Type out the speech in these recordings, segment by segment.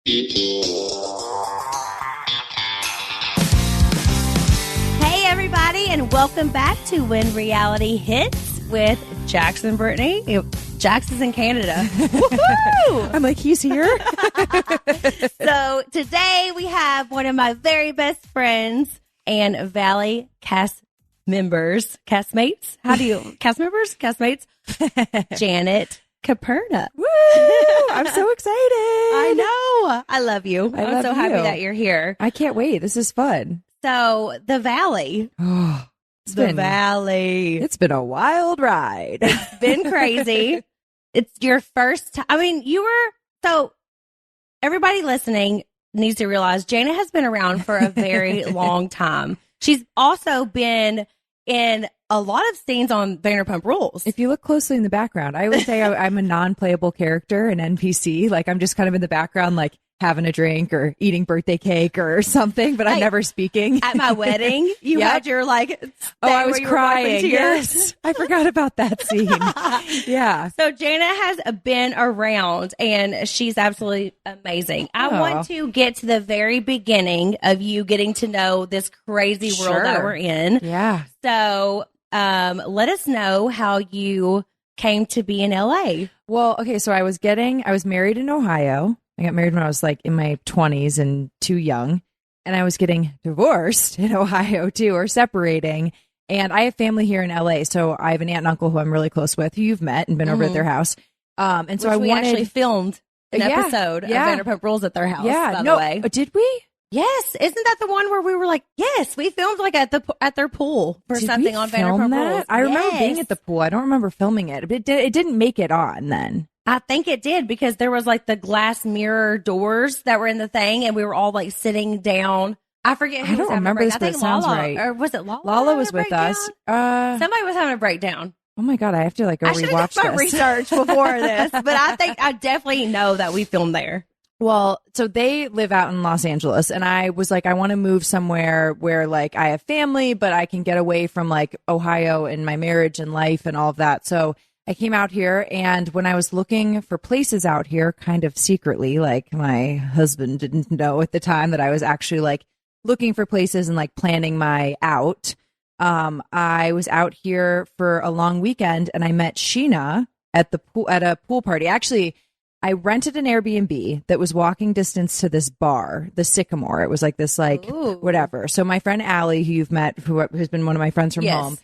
Hey, everybody, and welcome back to When Reality Hits with Jax and Brittany. Jax is in Canada. Woohoo! I'm like, he's here? So today we have one of my very best friends and Valley castmates. How do you, castmates? Janet Caperna. Woo! I'm so excited. I know. I love you. I'm love so happy you. that you're here. I can't wait. This is fun. So the Valley. Oh, Valley. It's been a wild ride. It's been crazy. It's your first time. I mean, so everybody listening needs to realize Janet has been around for a very long time. She's also been in a lot of scenes on Vanderpump Rules. If you look closely in the background, I would say I'm a non-playable character, an NPC. Like, I'm just kind of in the background, like having a drink or eating birthday cake or something, but I'm never speaking. At my wedding, you had your I was crying. Yes. I forgot about that scene. Yeah. So Janet has been around and she's absolutely amazing. I want to get to the very beginning of you getting to know this crazy world that we're in. Yeah. So let us know how you came to be in LA. Well, okay. So I was married in Ohio. I got married when I was like in my 20s and too young. And I was getting divorced in Ohio too, or separating. And I have family here in LA. So I have an aunt and uncle who I'm really close with, who you've met and been over at their house. And so we actually filmed an episode of Vanderpump Rules at their house, by the way. Did we? Yes. Isn't that the one where we were like, yes, we filmed like at their pool for something on Vanderpump Rules. I remember being at the pool. I don't remember filming it. But it didn't make it on then. I think it did because there was like the glass mirror doors that were in the thing and we were all like sitting down. I forget who was having a breakdown. I think sounds Lala, right. or was it Lala? Lala was with us. Somebody was having a breakdown. Oh my God, I have to go rewatch this. I research before this, but I think I definitely know that we filmed there. Well, so they live out in Los Angeles and I was like, I want to move somewhere where like I have family, but I can get away from like Ohio and my marriage and life and all of that. So I came out here, and when I was looking for places out here, kind of secretly, like my husband didn't know at the time that I was actually like looking for places and like planning my out. I was out here for a long weekend and I met Sheena at the pool, at a pool party. Actually, I rented an Airbnb that was walking distance to this bar, the Sycamore. It was like this, whatever. So my friend Allie, who you've met, who's been one of my friends from home,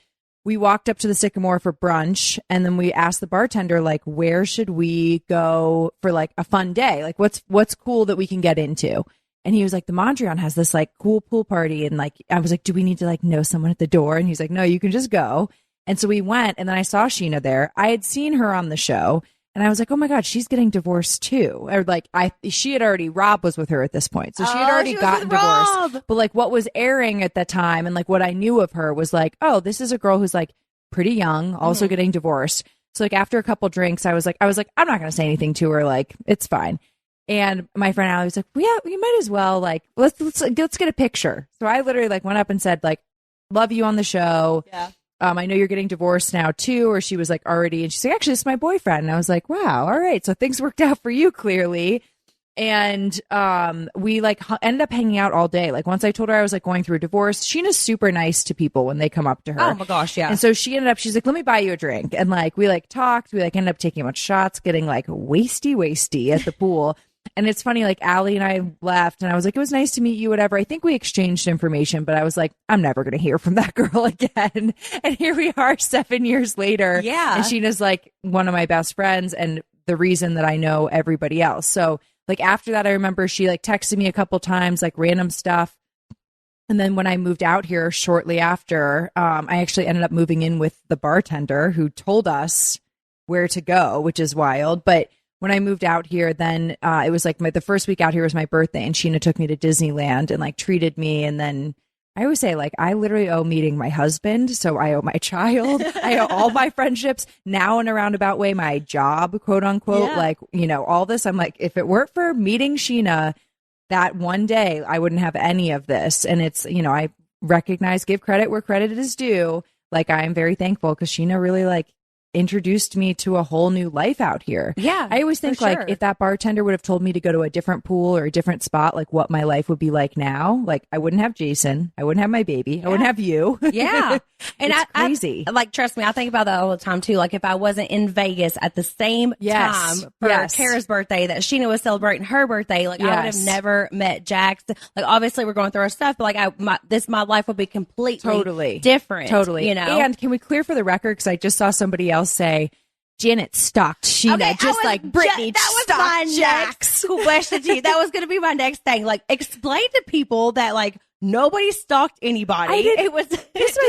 we walked up to the Sycamore for brunch, and then we asked the bartender, like, where should we go for like a fun day? Like, what's cool that we can get into? And he was like, the Mondrian has this like cool pool party. And like, I was like, do we need to like know someone at the door? And he's like, no, you can just go. And so we went, and then I saw Sheena there. I had seen her on the show. And I was like, oh my God, she's getting divorced too. Or like, Rob was with her at this point. So she had already gotten divorced. But like what was airing at that time and like what I knew of her was like, oh, this is a girl who's like pretty young, also getting divorced. So like after a couple drinks, I was like, I'm not going to say anything to her. Like, it's fine. And my friend Allie was like, well, yeah, you might as well like, let's get a picture. So I literally like went up and said like, love you on the show. Yeah. I know you're getting divorced now too, or she was like already, and she's like, actually, it's my boyfriend. And I was like, wow, all right. So things worked out for you clearly. And we like ended up hanging out all day. Like once I told her I was like going through a divorce, Sheena's super nice to people when they come up to her. Oh my gosh, yeah. And so she's like, let me buy you a drink. And like we like talked, we like ended up taking a bunch of shots, getting like wasty at the pool. And it's funny, like Allie and I left and I was like, it was nice to meet you, whatever. I think we exchanged information, but I was like, I'm never going to hear from that girl again. And here we are 7 years later. Yeah. And Sheena's like one of my best friends and the reason that I know everybody else. So like after that, I remember she like texted me a couple times, like random stuff. And then when I moved out here shortly after, I actually ended up moving in with the bartender who told us where to go, which is wild. But when I moved out here, then it was like the first week out here was my birthday, and Sheena took me to Disneyland and like treated me. And then I always say, like, I literally owe meeting my husband. So I owe my child. I owe all my friendships now in a roundabout way, my job, quote unquote, like, you know, all this. I'm like, if it weren't for meeting Sheena that one day, I wouldn't have any of this. And it's, you know, I recognize, give credit where credit is due. Like, I am very thankful because Sheena really like introduced me to a whole new life out here. Yeah. I always think like if that bartender would have told me to go to a different pool or a different spot, like what my life would be like now, like I wouldn't have Jason, I wouldn't have my baby, I wouldn't have you. Yeah. And it's crazy. I, like, trust me, I think about that all the time too. Like if I wasn't in Vegas at the same time for Kara's birthday that Sheena was celebrating her birthday, like I would have never met Jax. Like obviously we're going through our stuff, but like my life would be completely different. Totally. You know? And can we clear for the record, because I just saw somebody else say Janet stalked Sheena, just like Brittany stalked Jax. Question to you. That was going to be my next thing. Like, explain to people that like nobody stalked anybody. This was the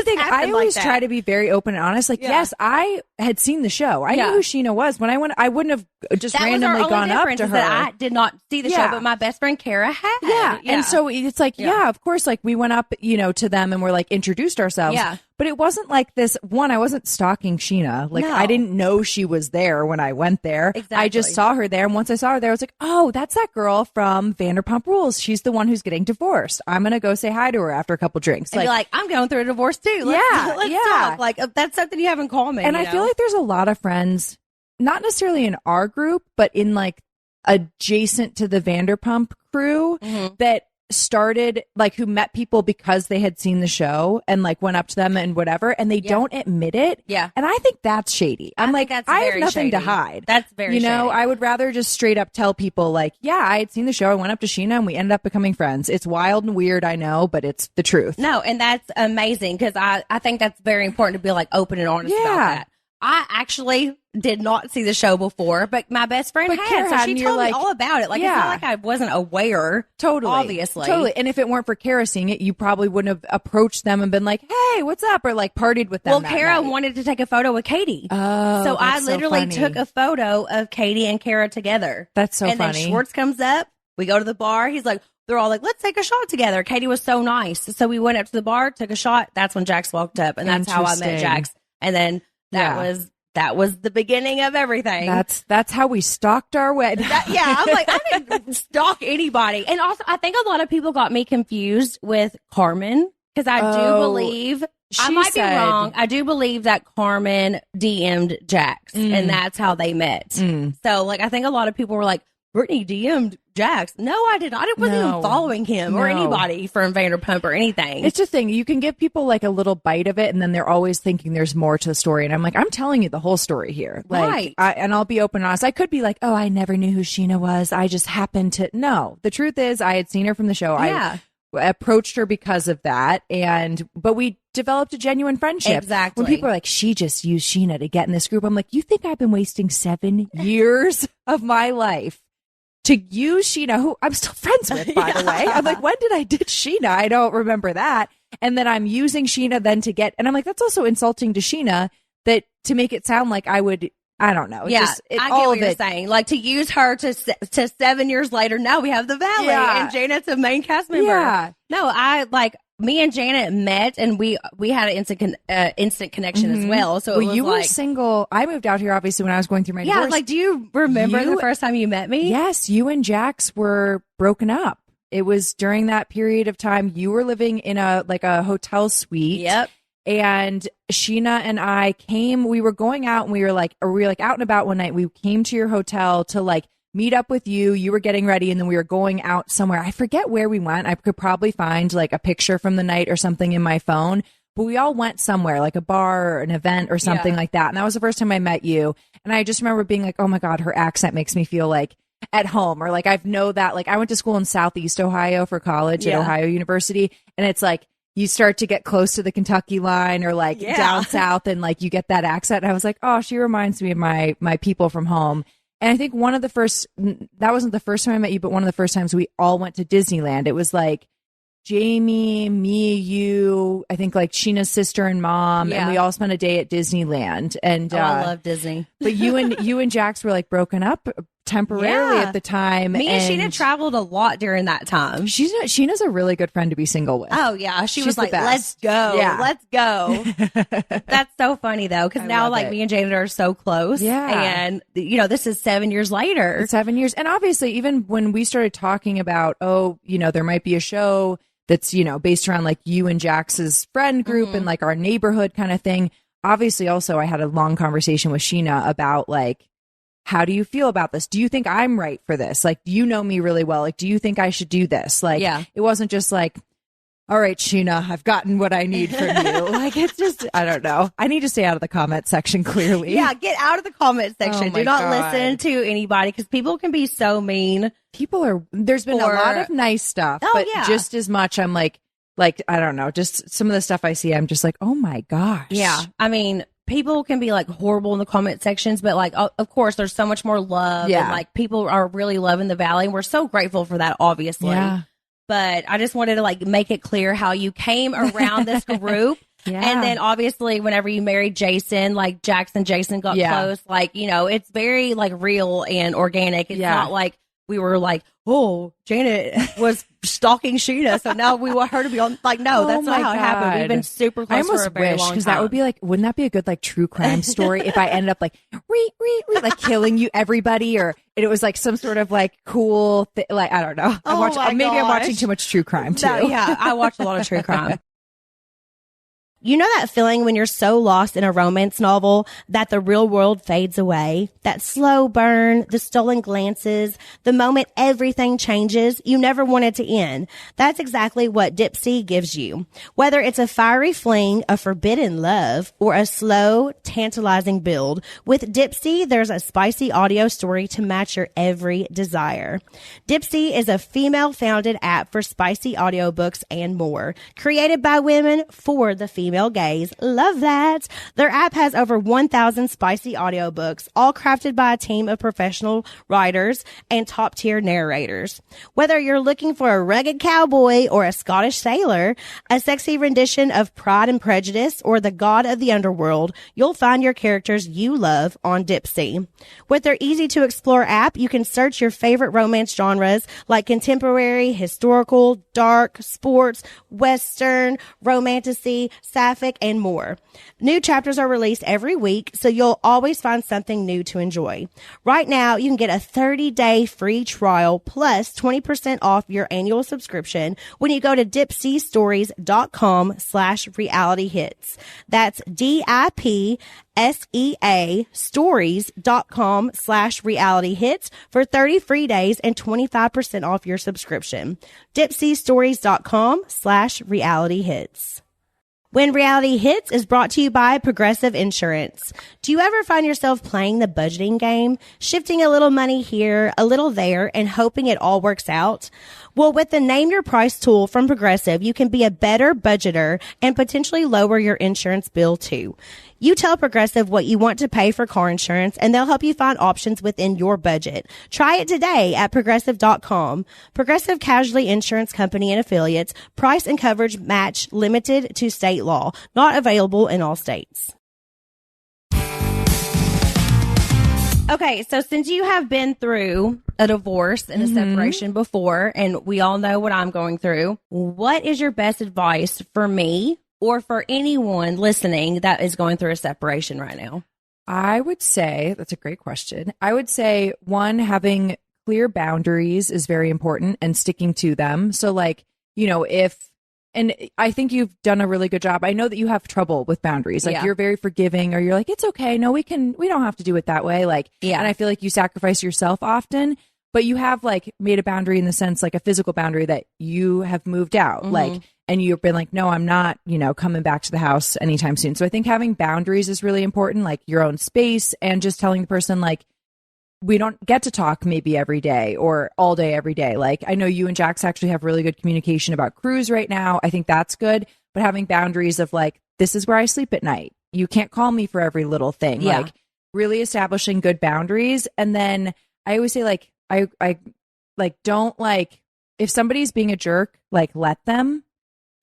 thing. I always try to be very open and honest. Like, yes, I had seen the show. I knew who Sheena was. When I went, I wouldn't have just randomly gone up to her. I did not see the show, but my best friend Kara had. Yeah. And so it's like, of course, like we went up, to them and we're like introduced ourselves. Yeah. But it wasn't like this. One, I wasn't stalking Sheena. Like I didn't know she was there when I went there. Exactly. I just saw her there. And once I saw her there, I was like, oh, that's that girl from Vanderpump Rules. She's the one who's getting divorced. I'm going to go say hi to her after a couple drinks. And be like, I'm going through a divorce too. Let's talk. Like that's something you have in common. And I feel like there's a lot of friends, not necessarily in our group, but in like adjacent to the Vanderpump crew that started like who met people because they had seen the show and like went up to them and whatever, and they don't admit it. Yeah. And I think that's shady. I'm like, I have nothing to hide. That's very shady. I would rather just straight up tell people like, yeah, I had seen the show. I went up to Sheena and we ended up becoming friends. It's wild and weird, I know, but it's the truth. No, and that's amazing because I think that's very important to be like open and honest about that. I actually did not see the show before, but my best friend had, so she told me all about it. Like, it's not like I wasn't aware. Totally. Obviously. Totally. And if it weren't for Kara seeing it, you probably wouldn't have approached them and been like, hey, what's up? Or like partied with them. Well, Kara wanted to take a photo with Katie. Oh, so I literally took a photo of Katie and Kara together. That's so funny. And then Schwartz comes up. We go to the bar. He's like, they're all like, let's take a shot together. Katie was so nice. So we went up to the bar, took a shot. That's when Jax walked up. And that's how I met Jax. And then that was the beginning of everything. That's how we stalked our way. I'm like, I didn't stalk anybody. And also, I think a lot of people got me confused with Carmen because I do believe, I might be wrong, I do believe that Carmen DM'd Jax and that's how they met. So, like, I think a lot of people were like, Brittany DM'd Jax. No, I did not. I wasn't even following him or anybody from Vanderpump or anything. It's the thing. You can give people like a little bite of it and then they're always thinking there's more to the story. And I'm like, I'm telling you the whole story here. Like, and I'll be open and honest. I could be like, oh, I never knew who Sheena was. I just happened to. No, the truth is I had seen her from the show. I approached her because of that. But we developed a genuine friendship. Exactly. When people are like, she just used Sheena to get in this group. I'm like, you think I've been wasting 7 years of my life to use Sheena, who I'm still friends with, by the way. I'm like, when did I ditch Sheena? I don't remember that. And then I'm using Sheena then to get, and I'm like, that's also insulting to Sheena that to make it sound like I would, I don't know. I get what you're saying. Like to use her to 7 years later, now we have the valet and Janet's a main cast member. Yeah. No, me and Janet met and we had an instant connection as well. So it was you were single. I moved out here obviously when I was going through my divorce. Like, do you remember the first time you met me? Yes, you and Jax were broken up. It was during that period of time. You were living in a hotel suite. Yep. And Sheena and I came. We were going out and we were out and about one night. We came to your hotel to like meet up with you. You were getting ready and then we were going out somewhere. I forget where we went. I could probably find like a picture from the night or something in my phone, but we all went somewhere like a bar or an event or something like that. And that was the first time I met you. And I just remember being like, oh my God, her accent makes me feel like at home, or like I know that, like I went to school in Southeast Ohio for college at Ohio University. And it's like, you start to get close to the Kentucky line or like down south and like you get that accent. And I was like, oh, she reminds me of my people from home. And I think that wasn't the first time I met you, but one of the first times we all went to Disneyland. It was like Jamie, me, you, I think like Sheena's sister and mom, and we all spent a day at Disneyland. And I love Disney. But you and Jax were like broken up temporarily at the time. Me and Sheena traveled a lot during that time. Sheena's a really good friend to be single with. Oh yeah, she's was like, "Let's go, let's go." That's so funny though, because now like me and Janet are so close. Yeah, and this is 7 years later. It's 7 years, and obviously, even when we started talking about, there might be a show that's based around like you and Jax's friend group and like our neighborhood kind of thing. obviously also I had a long conversation with Sheena about like, how do you feel about this? Do you think I'm right for this? Like, you know me really well. Like, do you think I should do this? Like, it wasn't just like, all right, Sheena, I've gotten what I need from you. Like, it's just, I don't know. I need to stay out of the comment section, clearly. Yeah, get out of the comment section. Do not listen to anybody because people can be so mean. There's been a lot of nice stuff, but just as much, I'm like, I don't know, just some of the stuff I see, I'm just like, oh my gosh. Yeah. I mean, people can be like horrible in the comment sections, but like, of course, there's so much more love. Yeah. And like, people are really loving the Valley. And we're so grateful for that, obviously. Yeah. But I just wanted to like make it clear how you came around this group. Yeah. And then obviously whenever you married Jason, like Jason got close. Like, you know, it's very like real and organic. It's not like we were like, oh, Janet was stalking Sheena, so now we want her to be on. Like, no, that's not how it happened. We've been super close for a very long time. Because that would be like, wouldn't that be a good like true crime story if I ended up like, like killing you, everybody, or it was like some sort of like cool, like, I don't know. I'm watching too much true crime too. I watch a lot of true crime. You know that feeling when you're so lost in a romance novel that the real world fades away? That slow burn, the stolen glances, the moment everything changes, you never want it to end. That's exactly what Dipsea gives you. Whether it's a fiery fling, a forbidden love, or a slow, tantalizing build, with Dipsea, there's a spicy audio story to match your every desire. Dipsea is a female-founded app for spicy audiobooks and more. Created by women for the female gaze. Love that. Their app has over 1,000 spicy audiobooks, all crafted by a team of professional writers and top-tier narrators. Whether you're looking for a rugged cowboy or a Scottish sailor, a sexy rendition of Pride and Prejudice, or the god of the underworld, you'll find your characters you love on Dipsea. With their easy-to-explore app, you can search your favorite romance genres like contemporary, historical, dark, sports, western, romantasy, sapphic, and more. New chapters are released every week, so you'll always find something new to enjoy. Right now, you can get a 30-day free trial plus 20% off your annual subscription when you go to dipseastories.com/realityhits. That's DIPSEA stories.com/realityhits for 30 free days and 25% off your subscription. dipseastories.com/realityhits. When Reality Hits is brought to you by Progressive Insurance. Do you ever find yourself playing the budgeting game, shifting a little money here, a little there, and hoping it all works out? Well, with the Name Your Price tool from Progressive, you can be a better budgeter and potentially lower your insurance bill too. You tell Progressive what you want to pay for car insurance, and they'll help you find options within your budget. Try it today at Progressive.com. Progressive Casualty Insurance Company and Affiliates. Price and coverage match limited to state law. Not available in all states. Okay, so since you have been through a divorce and a separation before, and we all know what I'm going through, what is your best advice for me or for anyone listening that is going through a separation right now? I would say, that's a great question. I would say, one, having clear boundaries is very important and sticking to them. So like, you know, and I think you've done a really good job. I know that you have trouble with boundaries. Like you're very forgiving, or you're like, it's okay. No, we don't have to do it that way. Like, and I feel like you sacrifice yourself often, but you have like made a boundary in the sense, like a physical boundary that you have moved out. Like, and you've been like, no, I'm not, you know, coming back to the house anytime soon. So I think having boundaries is really important, like your own space, and just telling the person like, we don't get to talk maybe every day or all day every day. Like, I know you and Jax actually have really good communication about cruise right now. I think that's good. But having boundaries of like, this is where I sleep at night. You can't call me for every little thing. Yeah. Like really establishing good boundaries. And then I always say like, I like, don't like, if somebody's being a jerk, like let them.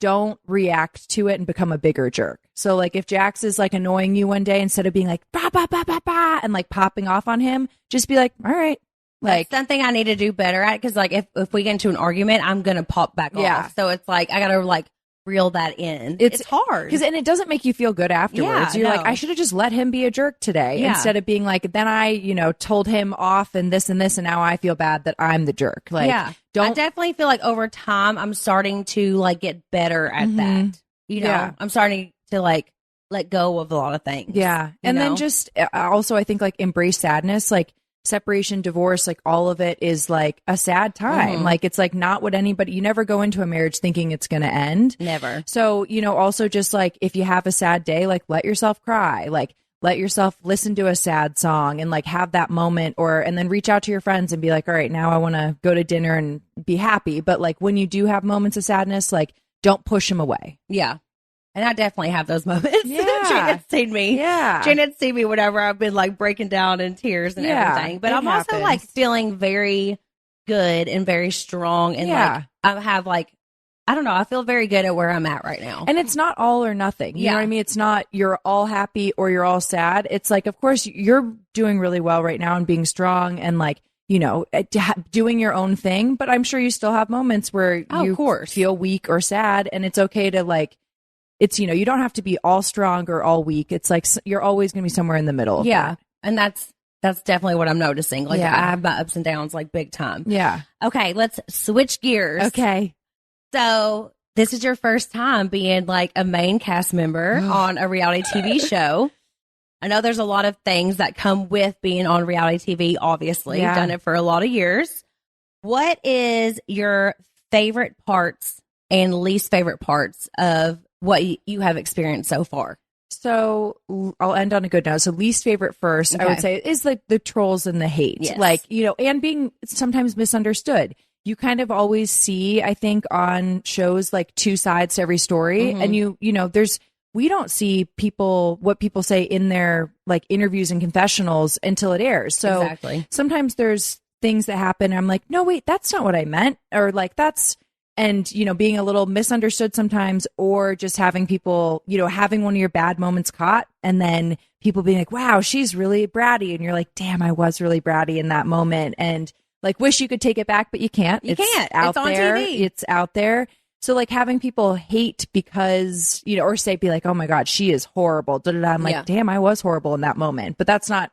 Don't react to it and become a bigger jerk. So like if Jax is like annoying you one day, instead of being like bah, bah, bah, bah, bah, and like popping off on him, just be like, all right. Like that's something I need to do better at, because like if we get into an argument, I'm gonna pop back off. So it's like I gotta like reel that in. It's hard because and it doesn't make you feel good afterwards. You're like, I should have just let him be a jerk today instead of being like, then I, you know, told him off and this, and now I feel bad that I'm the jerk. Like, I definitely feel like over time I'm starting to like get better at that. You know, I'm starting to like let go of a lot of things. Yeah. And then just also, I think like embrace sadness, like separation, divorce, like all of it is like a sad time. Like it's like not what anybody, you never go into a marriage thinking it's going to end. Never. So, also just like if you have a sad day, like let yourself cry, like let yourself listen to a sad song and like have that moment and then reach out to your friends and be like, all right, now I want to go to dinner and be happy. But like when you do have moments of sadness, like don't push them away. Yeah. And I definitely have those moments. Yeah. Janet's seen me. Yeah. Janet's seen me whenever I've been like breaking down in tears and everything. But I'm also like feeling very good and very strong. And like I have like, I don't know, I feel very good at where I'm at right now. And it's not all or nothing. You know what I mean? It's not you're all happy or you're all sad. It's like, of course, you're doing really well right now and being strong and like, doing your own thing. But I'm sure you still have moments where you feel weak or sad. And it's okay to like, it's, you don't have to be all strong or all weak. It's like you're always going to be somewhere in the middle. Yeah. And that's definitely what I'm noticing. Like I have my ups and downs like big time. Yeah. Okay. Let's switch gears. Okay. So this is your first time being like a main cast member on a reality TV show. I know there's a lot of things that come with being on reality TV, obviously. You've done it for a lot of years. What is your favorite parts and least favorite parts of what you have experienced so far? So I'll end on a good note. So least favorite first, I would say, is like the trolls and the hate. Yes. Like, and being sometimes misunderstood. You kind of always see, I think, on shows like two sides to every story. And we don't see what people say in their like interviews and confessionals until it airs. So sometimes there's things that happen. I'm like, no, wait, that's not what I meant. Or like and, being a little misunderstood sometimes, or just having people, having one of your bad moments caught and then people being like, wow, she's really bratty. And you're like, damn, I was really bratty in that moment. And like, wish you could take it back, but you can't. You can't. Out it's on there. TV. It's out there. So like having people hate because, or be like, oh my God, she is horrible. I'm like, damn, I was horrible in that moment. But that's not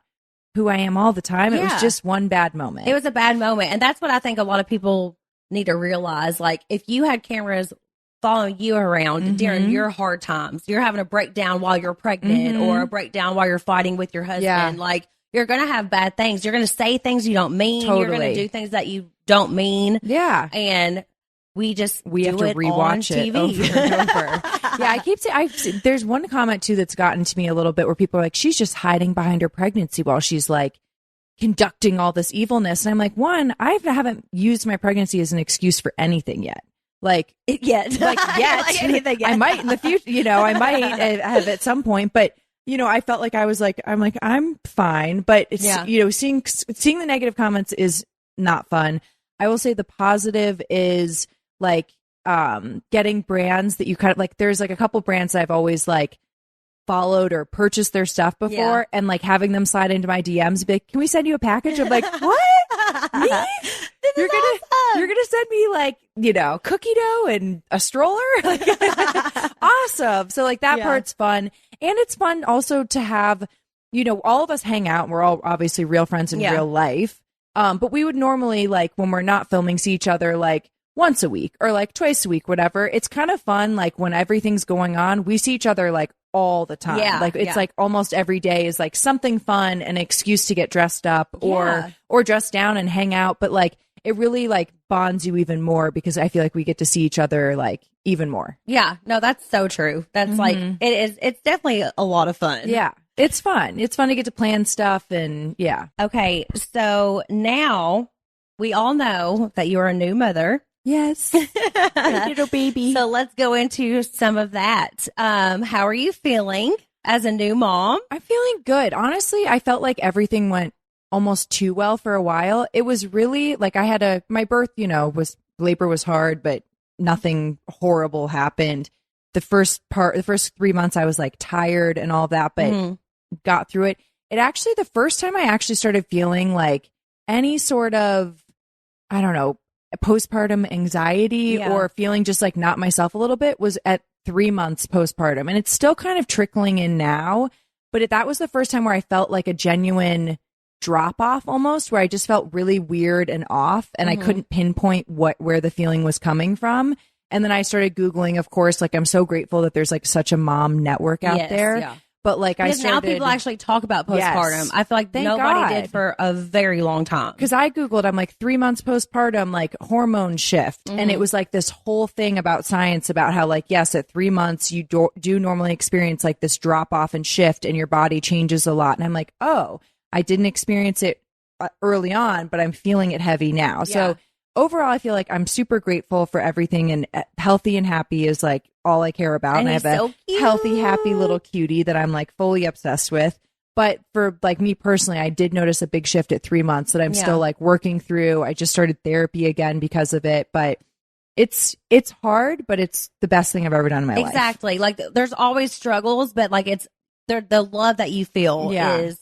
who I am all the time. It was just one bad moment. It was a bad moment. And that's what I think a lot of people need to realize. Like if you had cameras following you around during your hard times, you're having a breakdown while you're pregnant or a breakdown while you're fighting with your husband, like you're going to have bad things. You're going to say things you don't mean. You're going to do things that you don't mean. Yeah. And we have to rewatch it over and over. Yeah, I keep saying, there's one comment too that's gotten to me a little bit where people are like, she's just hiding behind her pregnancy while she's like conducting all this evilness. And I'm like, one, I haven't used my pregnancy as an excuse for anything yet. Like yet. Anything yet. I might in the future, I might have at some point, but I felt like I'm fine, but it's, seeing the negative comments is not fun. I will say the positive is like, getting brands that you kind of like, there's like a couple brands that I've always like followed or purchased their stuff before and like having them slide into my DMs and be like, can we send you a package? I'm like, what? Me? You're gonna send me like, cookie dough and a stroller? Like, awesome. So like that part's fun. And it's fun also to have, all of us hang out and we're all obviously real friends in real life. But we would normally like when we're not filming see each other like once a week or like twice a week, whatever. It's kind of fun. Like when everything's going on, we see each other like all the time. Yeah, like it's like almost every day is like something fun, an excuse to get dressed up or dress down and hang out. But like it really like bonds you even more because I feel like we get to see each other like even more. Yeah, no, that's so true. That's like it's definitely a lot of fun. Yeah. It's fun. It's fun to get to plan stuff and Okay, so now we all know that you're a new mother. Yes. Little baby. So let's go into some of that. How are you feeling as a new mom? I'm feeling good. Honestly, I felt like everything went almost too well for a while. It was really like my birth, labor was hard, but nothing horrible happened. The first 3 months I was like tired and all that, but got through it. The first time I actually started feeling like any sort of, I don't know, postpartum anxiety or feeling just like not myself a little bit was at 3 months postpartum. And it's still kind of trickling in now, but that was the first time where I felt like a genuine drop off almost, where I just felt really weird and off and I couldn't pinpoint where the feeling was coming from. And then I started Googling, of course, like I'm so grateful that there's like such a mom network out there. Yeah. But like because now people actually talk about postpartum. Yes. I feel like Thank nobody God. did for a very long time. Because I Googled, I'm like 3 months postpartum, like hormone shift. And it was like this whole thing about science about how like, yes, at 3 months, you do normally experience like this drop off and shift and your body changes a lot. And I'm like, oh, I didn't experience it early on, but I'm feeling it heavy now. Yeah. So overall, I feel like I'm super grateful for everything, and healthy and happy is like all I care about. And I he's have a so cute. healthy, happy little cutie that I'm like fully obsessed with. But for like me personally, I did notice a big shift at 3 months that I'm still like working through. I just started therapy again because of it, but it's hard, but it's the best thing I've ever done in my life. Exactly. Like there's always struggles, but like it's the love that you feel is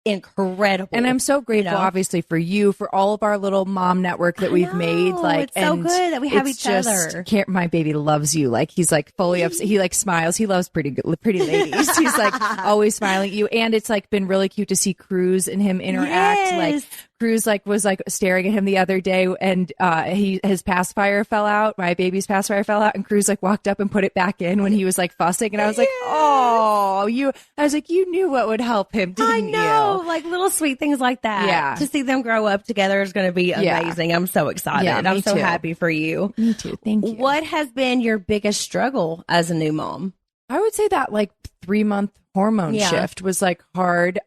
incredible. And I'm so grateful, you know? obviously, for you, for all of our little mom network that we've made. Like, it's so good that we have each other. My baby loves you. Like, he's like fully upset. He like smiles. He loves pretty ladies. He's like always smiling at you. And it's like been really cute to see Cruz and him interact. Like, Cruz like was like staring at him the other day, and his pacifier fell out. My baby's pacifier fell out, and Cruz like walked up and put it back in when he was like fussing, and I was like, "Oh, you!" I was like, "You knew what would help him, didn't you?" I know, like little sweet things like that. Yeah, to see them grow up together is going to be amazing. I'm so excited. Yeah, I'm so too. happy for you. Me too. Thank you. What has been your biggest struggle as a new mom? I would say that like 3 month hormone shift was like hard.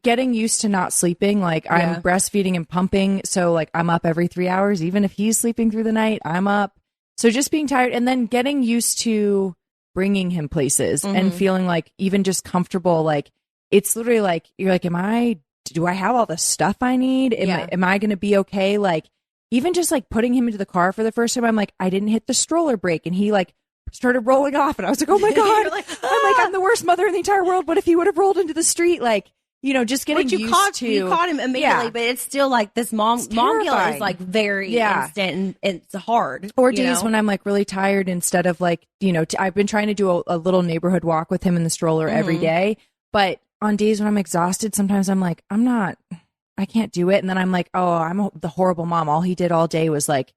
Getting used to not sleeping. Like I'm breastfeeding and pumping. So like I'm up every 3 hours. Even if he's sleeping through the night, I'm up. So just being tired, and then getting used to bringing him places and feeling like even just comfortable. Like it's literally like, you're like, do I have all the stuff I need? Am I going to be okay? Like even just like putting him into the car for the first time, I'm like, I didn't hit the stroller brake, and he like started rolling off, and I was like, oh my God. I'm the worst mother in the entire world. What if he would have rolled into the street? Like, you know, just getting you caught him immediately, but it's still like this mom guilt is like very instant, and it's hard. Or days when I'm like really tired, instead of like, you know, I've been trying to do a little neighborhood walk with him in the stroller every day. But on days when I'm exhausted, sometimes I'm like, I can't do it. And then I'm like, oh, I'm the horrible mom. All he did all day was like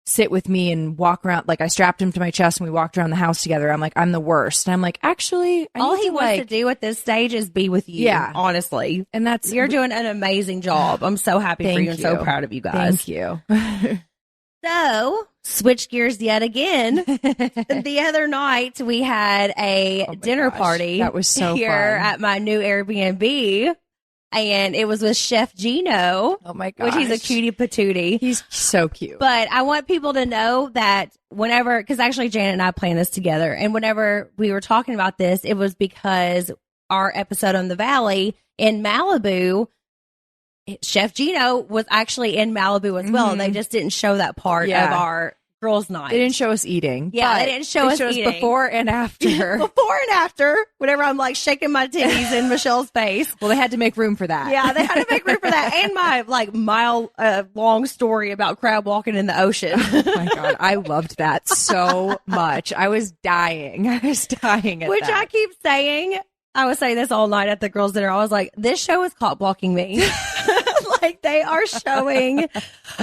sit with me and walk around. Like I strapped him to my chest and we walked around the house together. I'm like, I'm the worst. And I'm like, actually, all he wants to do at this stage is be with you. Yeah, honestly. And you're doing an amazing job. I'm so happy for you and so proud of you guys. Thank you. So switch gears yet again. The other night we had a dinner party. That was so here fun. at my new Airbnb. And it was with Chef Gino. Oh my gosh. Which he's a cutie patootie. He's so cute. But I want people to know that whenever, because actually Janet and I planned this together, and whenever we were talking about this, it was because our episode on the Valley in Malibu, Chef Gino was actually in Malibu as well. They just didn't show that part of our girls' night. They didn't show us eating. Yeah, they didn't show us eating. Before and after. Before and after, whenever I'm like shaking my titties in Michelle's face. Well, they had to make room for that. Yeah, they had to make room for that. And my like mile long story about crab walking in the ocean. Oh my God. I loved that so much. I was dying. I I keep saying, I was saying this all night at the girls' dinner. I was like, this show is caught blocking me. Like they are showing,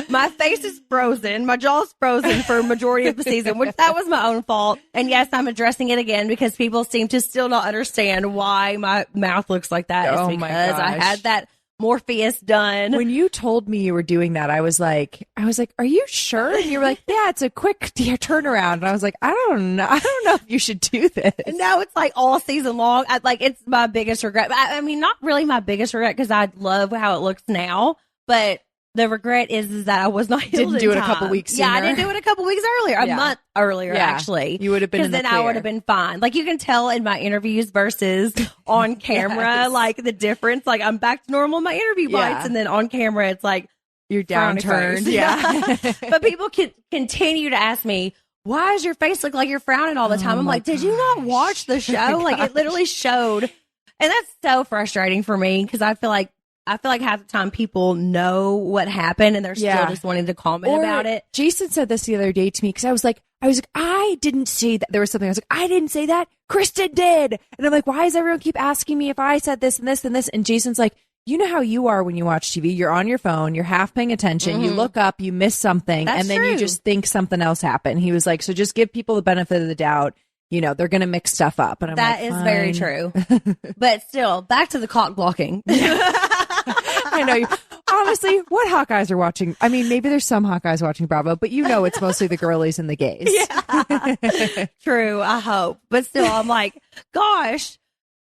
my face is frozen, my jaw's frozen for a majority of the season, which that was my own fault. And yes, I'm addressing it again because people seem to still not understand why my mouth looks like that. It's because I had that Morpheus done. When you told me you were doing that, I was like, are you sure? And you were like, yeah, it's a quick turnaround. And I was like, I don't know if you should do this. No, it's like all season long. It's my biggest regret. I mean, not really my biggest regret because I love how it looks now, but the regret is that I was not didn't do it a couple weeks sooner. Yeah, I didn't do it a couple weeks earlier, a month earlier, actually. You would have been in the because then I would have been fine. Like you can tell in my interviews versus on camera, like the difference. Like I'm back to normal in my interview bites, and then on camera, it's like you're downturned. Yeah, but people can continue to ask me, why does your face look like you're frowning all the time? I'm like, did you not watch the show? Like it literally showed, and that's so frustrating for me because I feel like half the time people know what happened and they're still just wanting to comment about it. Jason said this the other day to me because I was like, I didn't say that. There was something I was like, I didn't say that. Kristen did. And I'm like, why does everyone keep asking me if I said this and this and this? And Jason's like, you know how you are when you watch TV. You're on your phone, you're half paying attention, you look up, you miss something, and then you just think something else happened. He was like, so just give people the benefit of the doubt. You know, they're going to mix stuff up. And I'm that like, is fine. very true. But still, back to the cock blocking. I know. Honestly, what Hawkeyes are watching? I mean, maybe there's some Hawkeyes watching Bravo, but you know it's mostly the girlies and the gays. Yeah. True, I hope. But still, I'm like, gosh,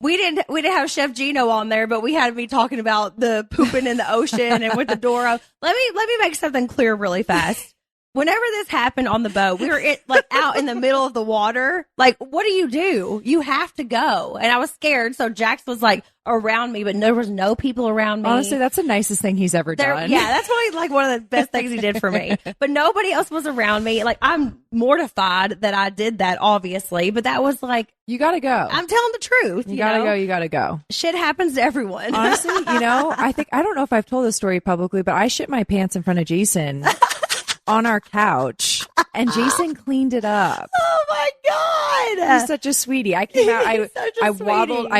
we didn't have Chef Gino on there, but we had to be talking about the pooping in the ocean and with the door up. Let me make something clear really fast. Whenever this happened on the boat, we were out in the middle of the water. Like, what do? You have to go. And I was scared. So Jax was like around me, but there was no people around me. Honestly, that's the nicest thing he's ever done. Yeah, that's probably like one of the best things he did for me. But nobody else was around me. Like, I'm mortified that I did that, obviously. But that was like, you got to go. I'm telling the truth. You got to go. Shit happens to everyone. Honestly, I don't know if I've told this story publicly, but I shit my pants in front of Jason. On our couch, and Jason cleaned it up. Oh my God! He's such a sweetie. I came out. I waddled.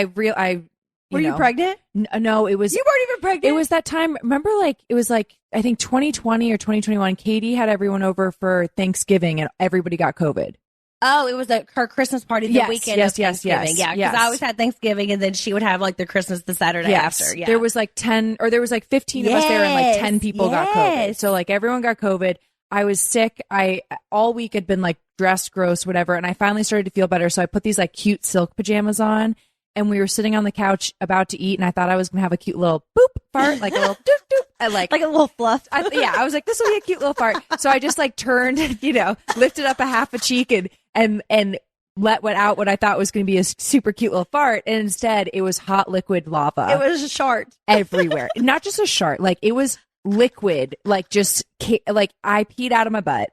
Were you pregnant? No, it was. You weren't even pregnant. It was that time. Remember, it was I think 2020 or 2021. Katie had everyone over for Thanksgiving, and everybody got COVID. Oh, it was her Christmas party the weekend of Thanksgiving. Yeah, because I always had Thanksgiving, and then she would have the Christmas the Saturday after. Yeah, there was 10 or there was 15 of us there, and 10 people got COVID. So everyone got COVID. I was sick. I all week had been dressed gross, whatever. And I finally started to feel better. So I put these cute silk pajamas on, and we were sitting on the couch about to eat. And I thought I was going to have a cute little boop fart, like a little doop doop. Like a little fluff. I was like, this will be a cute little fart. So I just turned, lifted up a half a cheek and let out what I thought was going to be a super cute little fart. And instead it was hot liquid lava. It was a shart everywhere. Not just a shart. It was liquid, I peed out of my butt,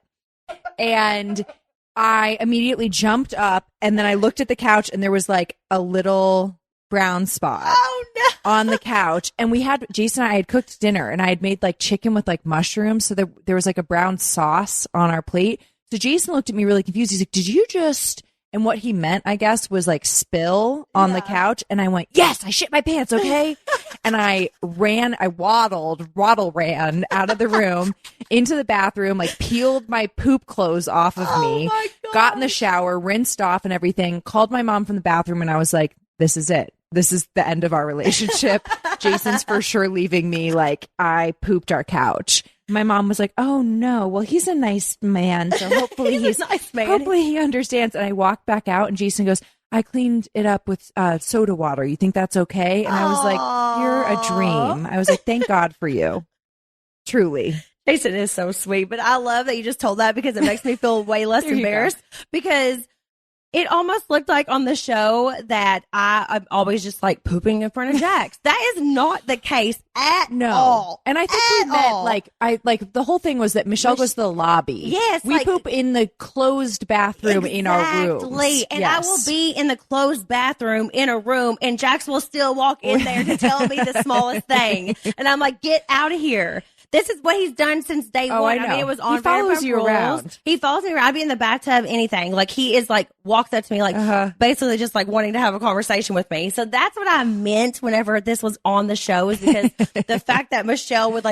and I immediately jumped up, and then I looked at the couch, and there was a little brown spot on the couch. And Jason and I had cooked dinner, and I had made chicken with mushrooms, so there was a brown sauce on our plate. So Jason looked at me really confused. He's like, did you just... And what he meant, I guess, was spill on the couch. And I went, yes, I shit my pants, okay? And I ran ran out of the room into the bathroom, peeled my poop clothes off of me, got in the shower, rinsed off and everything, called my mom from the bathroom, and I was like, this is it. This is the end of our relationship. Jason's for sure leaving me. I pooped our couch. My mom was like, oh no, well, he's a nice man, so hopefully he's a nice man. Hopefully he understands. And I walked back out, and Jason goes, I cleaned it up with soda water. You think that's okay? And I was like, you're a dream. I was like, thank God for you. Truly. Jason is so sweet, but I love that you just told that, because it makes me feel way less embarrassed, because it almost looked like on the show that I'm always just pooping in front of Jax. That is not the case at all. And I think we meant the whole thing was that Michelle goes to the lobby. Yes. We poop in the closed bathroom in our rooms. Exactly. And I will be in the closed bathroom in a room, and Jax will still walk in there to tell me the smallest thing. And I'm like, get out of here. This is what he's done since day one. I mean, it was on. He follows Vanderpump you Rules. around. He follows me around. I'd be in the bathtub, anything. He is walks up to me, basically just wanting to have a conversation with me. So that's what I meant whenever this was on the show, is because the fact that Michelle would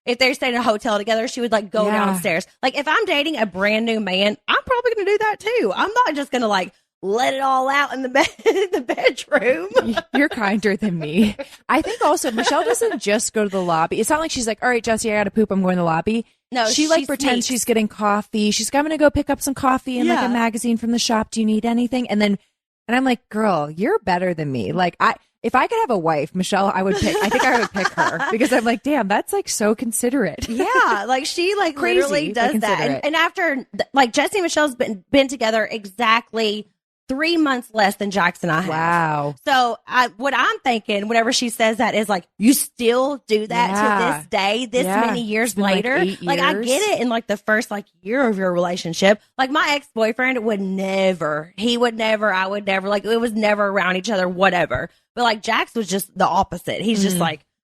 if they're staying in a hotel together, she would go downstairs. If I'm dating a brand new man, I'm probably going to do that too. I'm not just going to let it all out in the bedroom. You're kinder than me. I think also Michelle doesn't just go to the lobby. It's not like she's like, all right, Jesse, I got to poop. I'm going to the lobby. No, she pretends she's getting coffee. She's going to go pick up some coffee and a magazine from the shop. Do you need anything? And I'm like, girl, you're better than me. If I could have a wife, Michelle, I would pick her, because I'm like, damn, that's so considerate. Yeah. She literally does that. And after Jesse and Michelle's been together exactly 3 months less than Jax and I have. Wow. So what I'm thinking whenever she says that is you still do that to this day, this many years later. 8 years. I get it in the first year of your relationship. My ex-boyfriend would never, I would never, it was never around each other, whatever. But Jax was just the opposite. He's just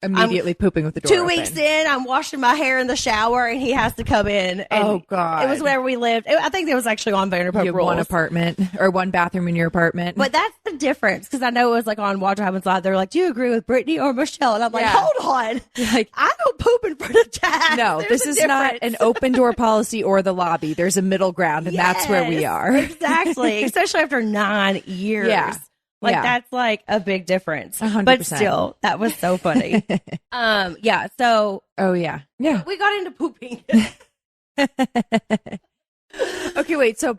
Immediately pooping with the door 2 open. weeks in, I'm washing my hair in the shower, and he has to come in. And Oh, God. It was wherever we lived. I think it was actually on Vanderpump You have Rules. one apartment or one bathroom in your apartment. But that's the difference, because I know it was like on Watch What Happens Live. They're like, do you agree with Brittany or Michelle? And I'm like, Yeah. hold on. Like, I don't poop in front of Chad. no, There's this a is difference. not an open door policy or the lobby. There's a middle ground, and that's where we Yes, are. Exactly. Especially after 9 years. Yeah. Like, Yeah. that's like a big difference. 100%. But still, that was so funny. Yeah. So Oh, yeah. Yeah. we got into pooping. Okay, wait. So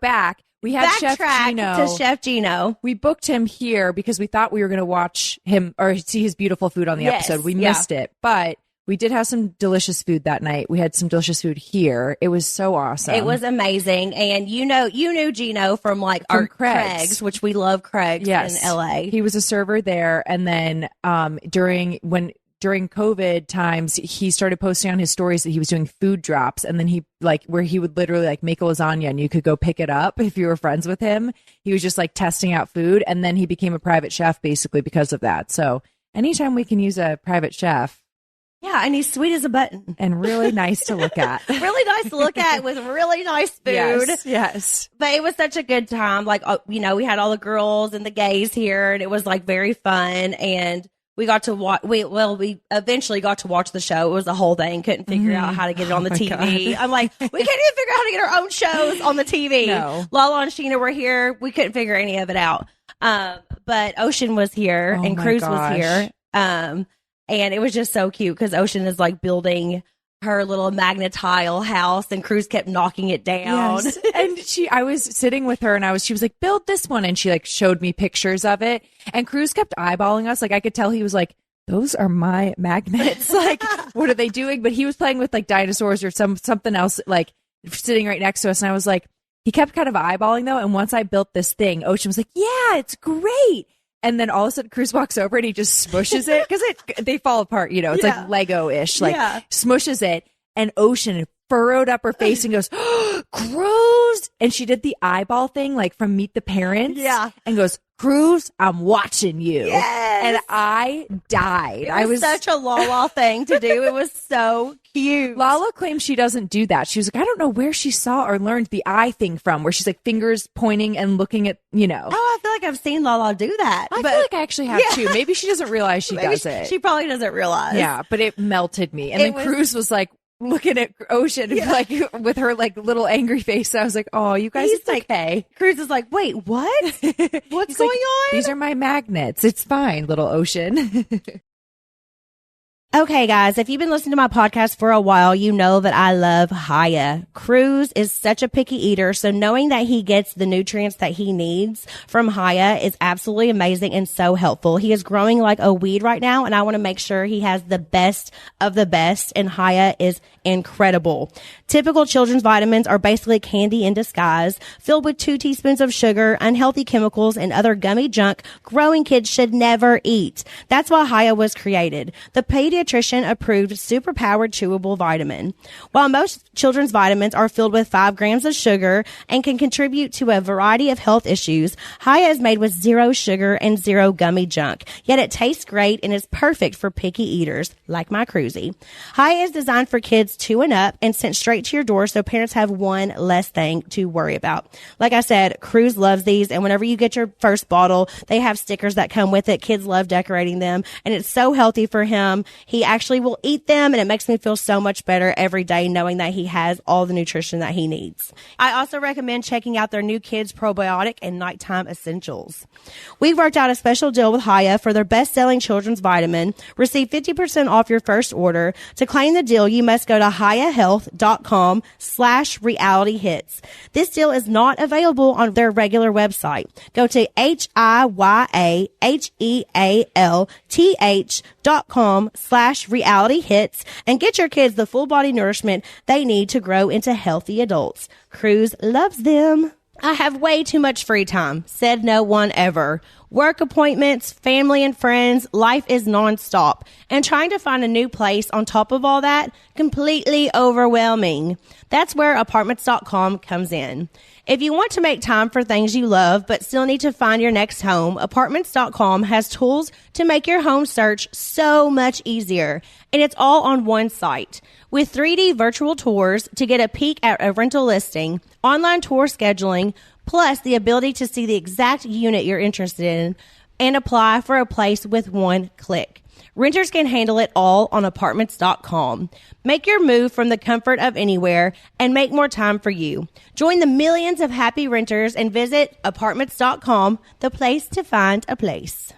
we had Chef Backtrack Gino. to Chef Gino. We booked him here because we thought we were going to watch him or see his beautiful food on the Yes, episode. We yeah. missed it, but we did have some delicious food that night. We had some delicious food here. It was so awesome. It was amazing. And you knew Gino from like From our Craig's. Craig's, which we love Craig's Yes. in LA. He was a server there, and then during COVID times, he started posting on his stories that he was doing food drops, and then he where he would literally like make a lasagna and you could go pick it up if you were friends with him. He was just like testing out food, and then he became a private chef basically because of that. So anytime we can use a private chef. Yeah, and he's sweet as a button. And really nice to look at. Really nice to look at with really nice food. Yes. But it was such a good time. Like, we had all the girls and the gays here, and it was like very fun. And we got to watch. We eventually got to watch the show. It was a whole thing. Couldn't figure out how to get it on the TV. God. I'm like, we can't even figure out how to get our own shows on the TV. No. Lala and Sheena were here. We couldn't figure any of it out. But Ocean was here, Oh and my Cruz gosh. was here. And it was just so cute because Ocean is like building her little magnetile house, and Cruz kept knocking it down. Yes. And I was sitting with her, and she was like, build this one. And she like showed me pictures of it. And Cruz kept eyeballing us. Like, I could tell he was like, those are my magnets. Like, what are they doing? But he was playing with like dinosaurs or something else, like sitting right next to us. And I was like, he kept kind of eyeballing though. And once I built this thing, Ocean was like, yeah, it's great. And then all of a sudden, Cruz walks over and he just smushes it because they fall apart. It's like Lego-ish, like smushes it. And Ocean furrowed up her face and goes, oh, Cruz. And she did the eyeball thing, like from Meet the Parents. Yeah. And goes, Cruz, I'm watching you. Yes. And I died. It was such a Lala thing to do. It was so cute. Lala claims she doesn't do that. She was like, I don't know where she saw or learned the eye thing from, where she's like fingers pointing and looking at, Oh, I feel like I've seen Lala do that. I feel like I actually have too. Maybe she doesn't realize she Maybe does it. She probably doesn't realize. Yeah, but it melted me. And then Cruz was like looking at Ocean like with her like little angry face. I was like, oh, you guys, it's like, okay. Cruz is like, wait, what? What's going on? These are my magnets. It's fine, little Ocean. Okay, guys, if you've been listening to my podcast for a while, you know that I love Haya. Cruz is such a picky eater, so knowing that he gets the nutrients that he needs from Haya is absolutely amazing and so helpful. He is growing like a weed right now, and I want to make sure he has the best of the best, and Haya is incredible. Typical children's vitamins are basically candy in disguise, filled with 2 teaspoons of sugar, unhealthy chemicals, and other gummy junk growing kids should never eat. That's why Haya was created. The pediatrician approved superpowered chewable vitamin. While most children's vitamins are filled with 5 grams of sugar and can contribute to a variety of health issues, Haya is made with 0 sugar and 0 gummy junk. Yet it tastes great and is perfect for picky eaters like my Cruzy. Haya is designed for kids 2 and up and sent straight to your door so parents have one less thing to worry about. Like I said, Cruz loves these, and whenever you get your first bottle, they have stickers that come with it. Kids love decorating them, and it's so healthy for him. He actually will eat them, and it makes me feel so much better every day knowing that he has all the nutrition that he needs. I also recommend checking out their new kids probiotic and nighttime essentials. We've worked out a special deal with Haya for their best-selling children's vitamin. Receive 50% off your first order. To claim the deal, you must go to hayahealth.com/realityhits. This deal is not available on their regular website. Go to HIYAHEALTH.com/realityhits and get your kids the full body nourishment they need to grow into healthy adults. Cruz loves them. I have way too much free time, said no one ever. Work appointments, family and friends, life is nonstop. And trying to find a new place on top of all that, completely overwhelming. That's where Apartments.com comes in. If you want to make time for things you love but still need to find your next home, Apartments.com has tools to make your home search so much easier. And it's all on one site. With 3D virtual tours to get a peek at a rental listing, online tour scheduling, plus the ability to see the exact unit you're interested in and apply for a place with one click. Renters can handle it all on Apartments.com. Make your move from the comfort of anywhere and make more time for you. Join the millions of happy renters and visit Apartments.com, the place to find a place.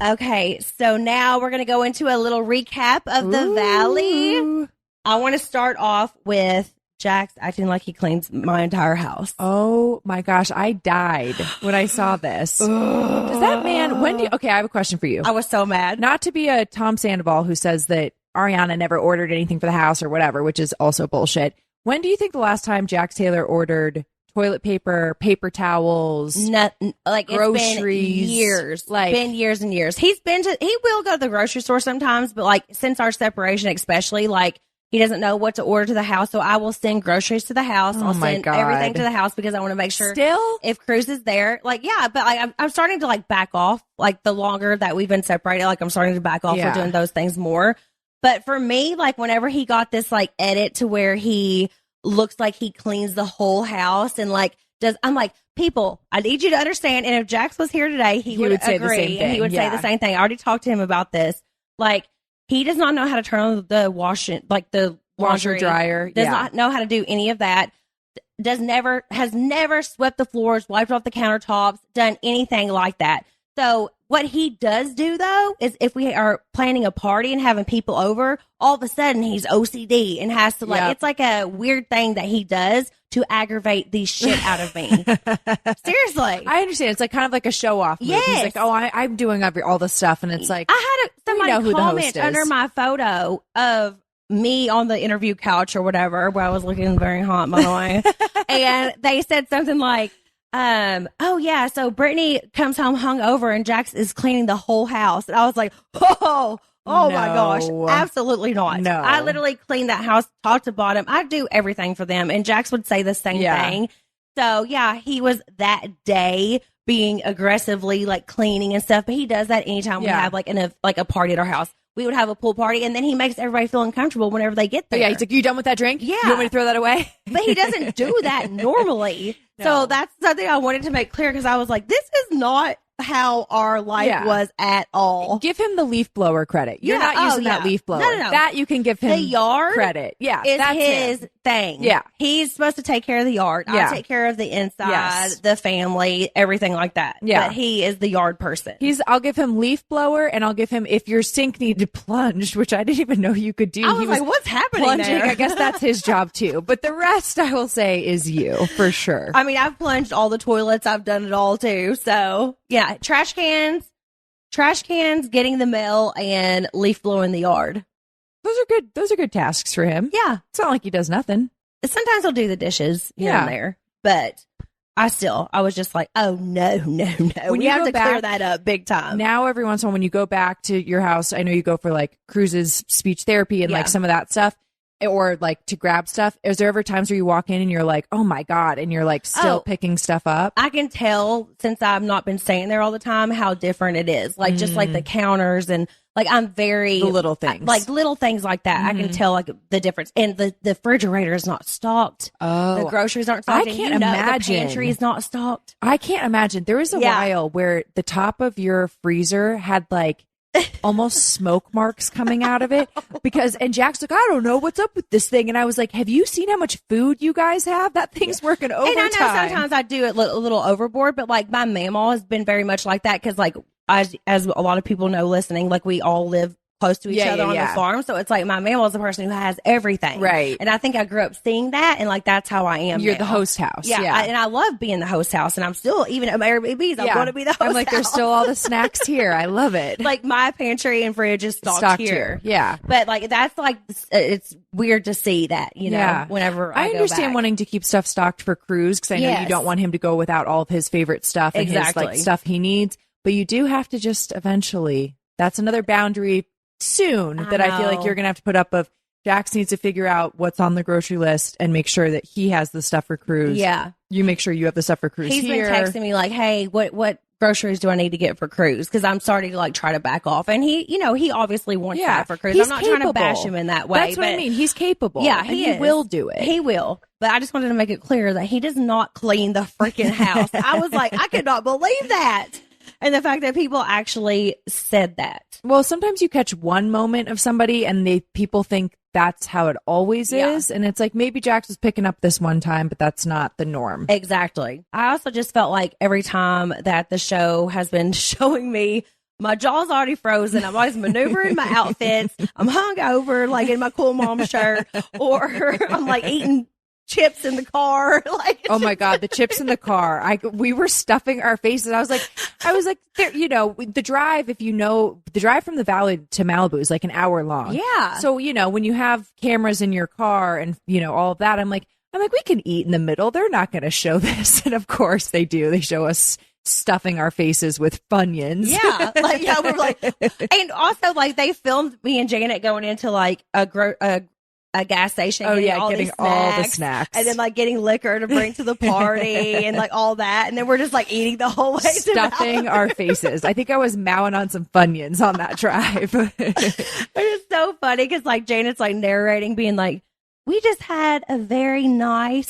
Okay, so now we're going to go into a little recap of the Valley. I want to start off with Jax acting like he cleans my entire house. Oh my gosh, I died when I saw this. Does that man, okay, I have a question for you. I was so mad. Not to be a Tom Sandoval who says that Ariana never ordered anything for the house or whatever, which is also bullshit. When do you think the last time Jax Taylor ordered toilet paper, paper towels, like groceries? It's been years. Been years and years. He will go to the grocery store sometimes, but like since our separation, especially, like he doesn't know what to order to the house. So I will send groceries to the house. I'll send everything to the house because I want to make sure if Cruz is there, like, yeah, but like, I'm starting to like back off. Like the longer that we've been separated, like I'm starting to back off for doing those things more. But for me, like whenever he got this like edit to where he looks like he cleans the whole house and like I'm like, people, I need you to understand. And if Jax was here today, he would say agree the same thing. And he would say the same thing. I already talked to him about this. Like, he does not know how to turn on the the washer dryer. Does not know how to do any of that. Has never swept the floors, wiped off the countertops, done anything like that. So what he does do though is if we are planning a party and having people over, all of a sudden he's OCD and has to it's like a weird thing that he does to aggravate the shit out of me. Seriously. I understand. It's like kind of like a show off move. Yes. He's like, oh, I'm doing all this stuff. And it's like, I had somebody comment under my photo of me on the interview couch or whatever, where I was looking very hot, by the way. And they said something like, oh yeah, so Brittany comes home hungover and Jax is cleaning the whole house. And I was like, oh my gosh, absolutely not. No. I literally clean that house top to bottom. I do everything for them. And Jax would say the same thing. So yeah, he was that day being aggressively like cleaning and stuff, but he does that anytime we have like a party at our house. We would have a pool party, and then he makes everybody feel uncomfortable whenever they get there. Yeah, he's like, you done with that drink? Yeah. You want me to throw that away? But he doesn't do that normally. No. So that's something I wanted to make clear because I was like, this is not how our life was at all. Give him the leaf blower credit. You're not using that leaf blower. No. That you can give him the yard credit. Yeah, is that's his thing. Yeah. He's supposed to take care of the yard. I take care of the inside, the family, everything like that. Yeah. But he is the yard person. I'll give him leaf blower, and I'll give him if your sink needed plunged, which I didn't even know you could do. I was like, what's happening plunging. there? I guess that's his job too. But the rest, I will say, is you for sure. I mean, I've plunged all the toilets. I've done it all too. So yeah, trash cans, getting the mail, and leaf blowing the yard. Those are good tasks for him. Yeah. It's not like he does nothing. Sometimes he'll do the dishes here and there, but I was just like, oh no. When you have to clear that up big time. Now, every once in a while, when you go back to your house, I know you go for like Cruz's speech therapy and like some of that stuff, or like to grab stuff. Is there ever times where you walk in and you're like, oh my God, and you're like still picking stuff up? I can tell since I've not been staying there all the time how different it is. Like just like the counters and like I'm very the little things, like little things like that. I can tell like the difference. And the refrigerator is not stocked. Oh, the groceries aren't stocked. I can't imagine. The pantry is not stocked. I can't imagine. There was a while where the top of your freezer had like almost smoke marks coming out of it and Jack's like, I don't know what's up with this thing. And I was like, have you seen how much food you guys have? That thing's working overtime. And I know sometimes I do it a little overboard, but like my mamaw has been very much like that. Cause like, as a lot of people know listening, like we all live close to each other on the farm. So it's like my mama is the person who has everything. Right. And I think I grew up seeing that. And like, that's how I am. You're now. the host house. Yeah. and I love being the host house. And I'm still, even at my Airbnbs, I want to be the host I'm like, house. there's still all the snacks here. I love it. Like my pantry and fridge is stocked here. Yeah. But like, that's like, it's weird to see that, you know, whenever I understand go back. wanting to keep stuff stocked for Cruz because I know you don't want him to go without all of his favorite stuff and his like stuff he needs. But you do have to just eventually, that's another boundary soon that I feel like you're going to have to put up of Jax needs to figure out what's on the grocery list and make sure that he has the stuff for Cruz. Yeah. You make sure you have the stuff for Cruz. He's been texting me like, hey, what groceries do I need to get for Cruz? Because I'm starting to like try to back off. And he, you know, he obviously wants that for Cruz. He's I'm not capable. trying to bash him in that way. That's what I mean. He's capable. Yeah, he will do it. He will. But I just wanted to make it clear that he does not clean the freaking house. I was like, I could not believe that. And the fact that people actually said that. Well, sometimes you catch one moment of somebody and people think that's how it always is. And it's like, maybe Jax was picking up this one time, but that's not the norm. Exactly. I also just felt like every time that the show has been showing me, my jaw's already frozen. I'm always maneuvering my outfits. I'm hungover, like in my cool mom shirt, or I'm like eating chips in the car. Like, oh my God, the chips in the car. We were stuffing our faces. I was like, there, you know, the drive, if you know, the drive from the valley to Malibu is like an hour long. Yeah. So, you know, when you have cameras in your car and, you know, all of that, I'm like, we can eat in the middle. They're not going to show this. And of course they do. They show us stuffing our faces with Funyuns. Yeah. Like, we're like, and also like they filmed me and Janet going into like a gas station. Getting all the snacks. And then like getting liquor to bring to the party and like all that. And then we're just like eating the whole way. Stuffing our faces. I think I was mowing on some Funyuns on that drive. It's so funny because like Janet's like narrating being like, we just had a very nice,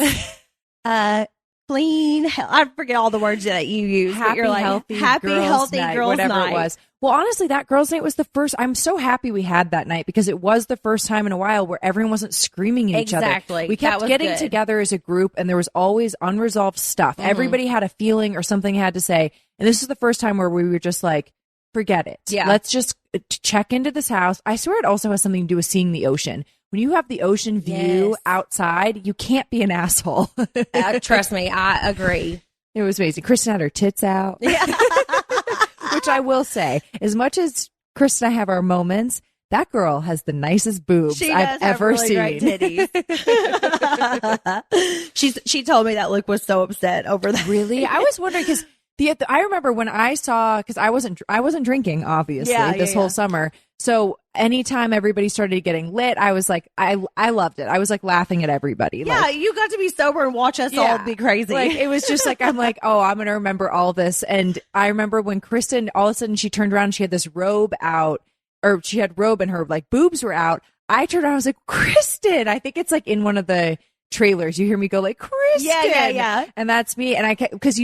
clean, I forget all the words that you use. Happy, you're like, healthy girls night, whatever it was. Well, honestly, that girls' night was the first. I'm so happy we had that night because it was the first time in a while where everyone wasn't screaming at each other. Exactly. We kept getting together as a group and there was always unresolved stuff. Mm-hmm. Everybody had a feeling or something had to say. And this is the first time where we were just like, forget it. Yeah. Let's just check into this house. I swear it also has something to do with seeing the ocean. When you have the ocean view outside, you can't be an asshole. Trust me, I agree. It was amazing. Kristen had her tits out. Yeah. Which I will say, as much as Chris and I have our moments, that girl has the nicest boobs I've ever really seen. Great titties. She told me that Luke was so upset over that. Really? I was wondering because I remember when I saw, because I wasn't drinking obviously this whole summer. So anytime everybody started getting lit, I was like, I loved it. I was like laughing at everybody. Yeah, like, you got to be sober and watch us all be crazy. Like it was just like, I'm like, oh, I'm going to remember all this. And I remember when Kristen, all of a sudden she turned around and she had this robe out, or she had robe and her like boobs were out. I turned around, I was like, Kristen, I think it's like in one of the trailers. You hear me go like, Kristen. Yeah. And that's me. And because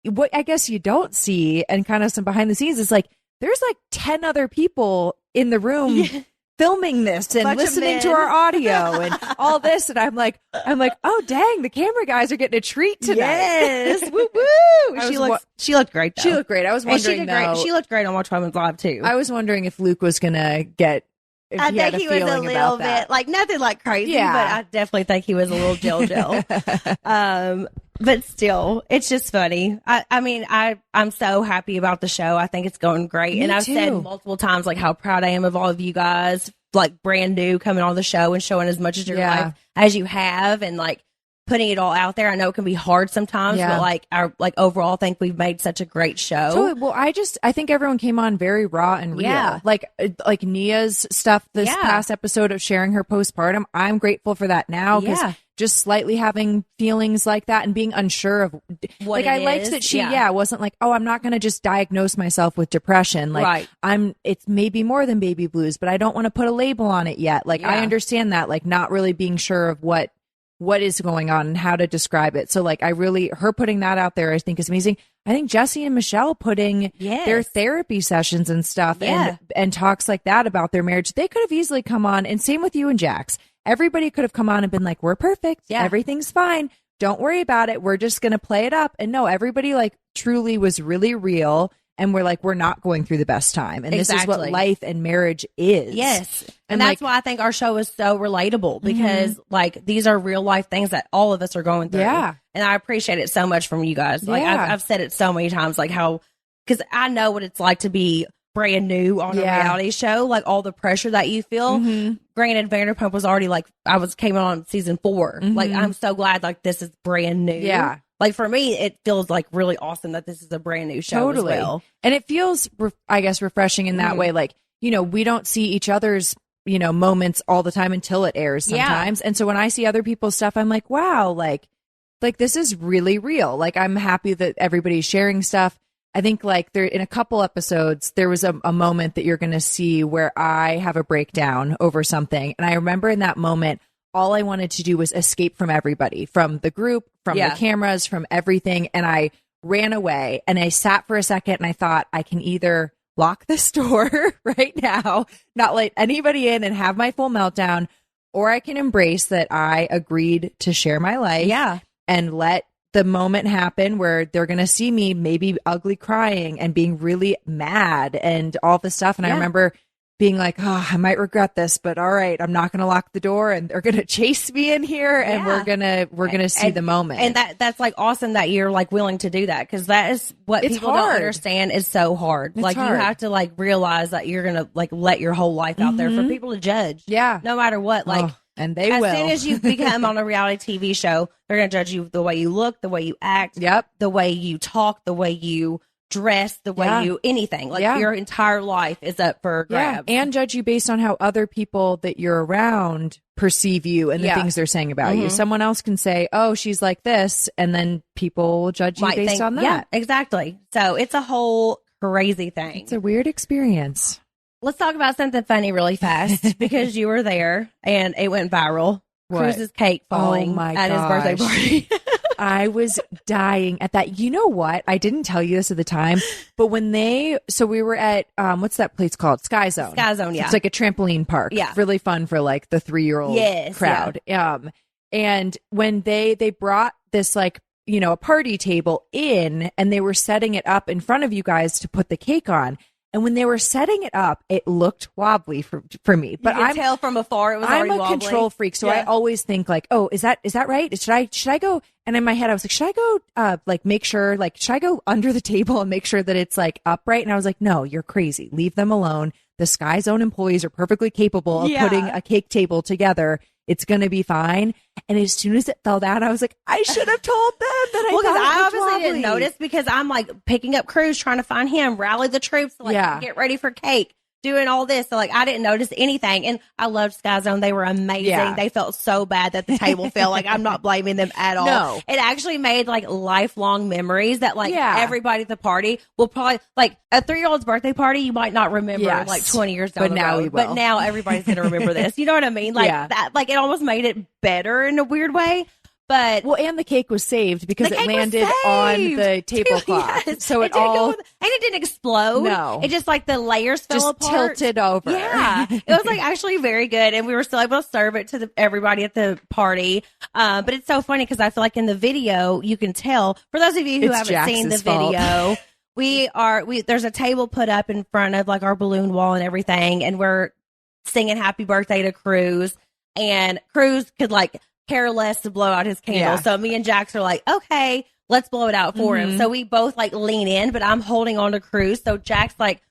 what I guess you don't see and kind of some behind the scenes is like, there's like 10 other people in the room filming this and listening to our audio and all this. And I'm like, oh dang, the camera guys are getting a treat tonight. Yes. Woo woo. She looked great though. She looked great. I was wondering she looked great on Watch Women's Live too. I was wondering if Luke was gonna get I think he was a little bit like nothing like crazy, but I definitely think he was a little Jill. But still, it's just funny. I mean, I'm so happy about the show. I think it's going great. Me and I've too. said multiple times like how proud I am of all of you guys, like brand new coming on the show and showing as much of your life as you have and like putting it all out there. I know it can be hard sometimes, but like overall, I think we've made such a great show. So, well, I think everyone came on very raw and real. Yeah. Like Nia's stuff this past episode of sharing her postpartum. I'm grateful for that now because just slightly having feelings like that and being unsure of what I liked that she wasn't like, oh, I'm not going to just diagnose myself with depression. Like it's maybe more than baby blues, but I don't want to put a label on it yet. Like I understand that, like not really being sure of what is going on and how to describe it. So like her putting that out there I think is amazing. I think Jesse and Michelle putting their therapy sessions and stuff and talks like that about their marriage. They could have easily come on, and same with you and Jax. Everybody could have come on and been like, we're perfect. Yeah. Everything's fine. Don't worry about it. We're just going to play it up. And no, everybody like truly was really real and we're like, we're not going through the best time. And this is Exactly. what life and marriage is. Yes. And that's like, why I think our show is so relatable because like these are real life things that all of us are going through. Yeah. And I appreciate it so much from you guys. Like Yeah. I've said it so many times, like how, because I know what it's like to be brand new on a reality show, like all the pressure that you feel. Granted, Vanderpump was already like, came on season 4. Like, I'm so glad like this is brand new. Yeah. Like for me, it feels like really awesome that this is a brand new show as well. And it feels, I guess, refreshing in that way. Like, you know, we don't see each other's, you know, moments all the time until it airs sometimes. And so when I see other people's stuff, I'm like, wow, like this is really real. Like, I'm happy that everybody's sharing stuff. I think like there in a couple episodes, there was a moment that you're going to see where I have a breakdown over something. And I remember in that moment, all I wanted to do was escape from everybody, from the group, from the cameras, from everything. And I ran away and I sat for a second and I thought, I can either lock this door right now, not let anybody in and have my full meltdown, or I can embrace that I agreed to share my life and let the moment happen where they're going to see me maybe ugly crying and being really mad and all this stuff. And I remember being like, oh, I might regret this, but all right, I'm not going to lock the door and they're going to chase me in here and we're going to see the moment. And that's like awesome that you're like willing to do that. Cause that is what people don't understand is so hard. Like you have to like realize that you're going to like let your whole life out there for people to judge. Yeah. No matter what. Like, and they as will. soon as you become on a reality TV show, they're going to judge you the way you look, the way you act, the way you talk, the way you dress, the way you anything. Like your entire life is up for grabs. And judge you based on how other people that you're around perceive you and the things they're saying about you. Someone else can say, oh, she's like this, and then people will judge you based on that. Yeah, exactly. So it's a whole crazy thing. It's a weird experience. Let's talk about something funny really fast because you were there and it went viral. Cruz's cake falling at his birthday party. I was dying at that. You know what? I didn't tell you this at the time, but when we were at, what's that place called? Sky Zone. Sky Zone, yeah. It's like a trampoline park. Yeah. Really fun for like the 3-year-old crowd. Yeah. And when they brought this like, you know, a party table in and they were setting it up in front of you guys to put the cake on. And when they were setting it up, it looked wobbly for me. But I tell from afar it was already wobbly. I'm a control freak, so I always think like, oh, is that right? Should I go? And in my head, I was like, should I go like make sure, like, should I go under the table and make sure that it's like upright? And I was like, no, you're crazy. Leave them alone. The Sky Zone employees are perfectly capable of putting a cake table together. It's going to be fine. And as soon as it fell down, I was like, I should have told them that I obviously didn't notice because I'm like picking up Cruz, trying to find him, rally the troops, like get ready for cake, doing all this. So like I didn't notice anything. And I loved Sky Zone. They were amazing. Yeah. They felt so bad that the table fell. Like I'm not blaming them at all. No. It actually made like lifelong memories that like everybody at the party will probably like a 3-year-old's birthday party. You might not remember like 20 years down the road, but now everybody's going to remember this. You know what I mean? Like that, like it almost made it better in a weird way. But and the cake was saved because it landed on the tablecloth. Yes. So and it didn't explode. No. It just like the layers fell apart. Tilted over. Yeah. It was like actually very good. And we were still able to serve it to everybody at the party. But it's so funny because I feel like in the video, you can tell, for those of you who haven't seen the video, there's a table put up in front of like our balloon wall and everything. And we're singing happy birthday to Cruz. And Cruz could like care less to blow out his candle. So me and Jax are like, okay, let's blow it out for him. So we both like lean in, but I'm holding on to Cruz. So Jax like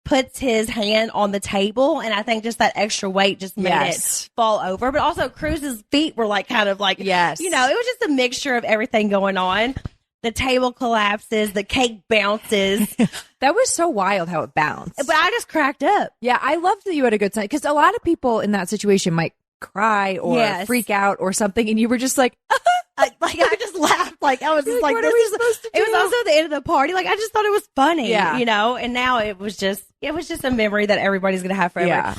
puts his hand on the table. And I think just that extra weight just made it fall over. But also Cruz's feet were like kind of like, you know, it was just a mixture of everything going on. The table collapses, the cake bounces. That was so wild how it bounced. But I just cracked up. Yeah, I loved that you had a good time because a lot of people in that situation might cry or freak out or something, and you were just like, like I just laughed, like I was just like, what are we supposed to do? It was also the end of the party. Like I just thought it was funny, you know. And now it was just a memory that everybody's gonna have forever. Yeah.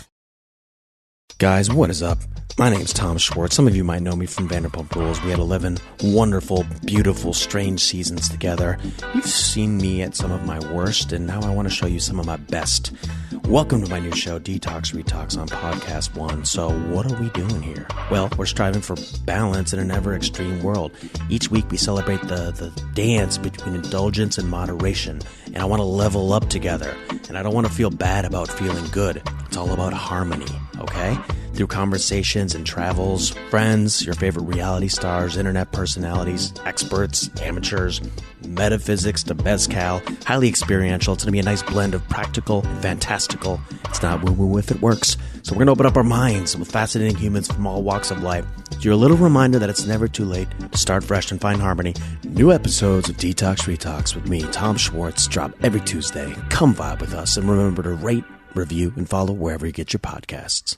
Guys, what is up? My name's Tom Schwartz. Some of you might know me from Vanderpump Rules. We had 11 wonderful, beautiful, strange seasons together. You've seen me at some of my worst, and now I want to show you some of my best. Welcome to my new show, Detox Retox, on Podcast One. So what are we doing here? Well, we're striving for balance in an ever-extreme world. Each week we celebrate the dance between indulgence and moderation, and I want to level up together, and I don't want to feel bad about feeling good. It's all about harmony, okay? Through conversations and travels, friends, your favorite reality stars, internet personalities, experts, amateurs, metaphysics to mezcal, highly experiential. It's going to be a nice blend of practical and fantastical. It's not woo-woo if it works. So we're going to open up our minds with fascinating humans from all walks of life. You're a little reminder that it's never too late to start fresh and find harmony. New episodes of Detox Retox with me, Tom Schwartz, drop every Tuesday. Come vibe with us and remember to rate, review, and follow wherever you get your podcasts.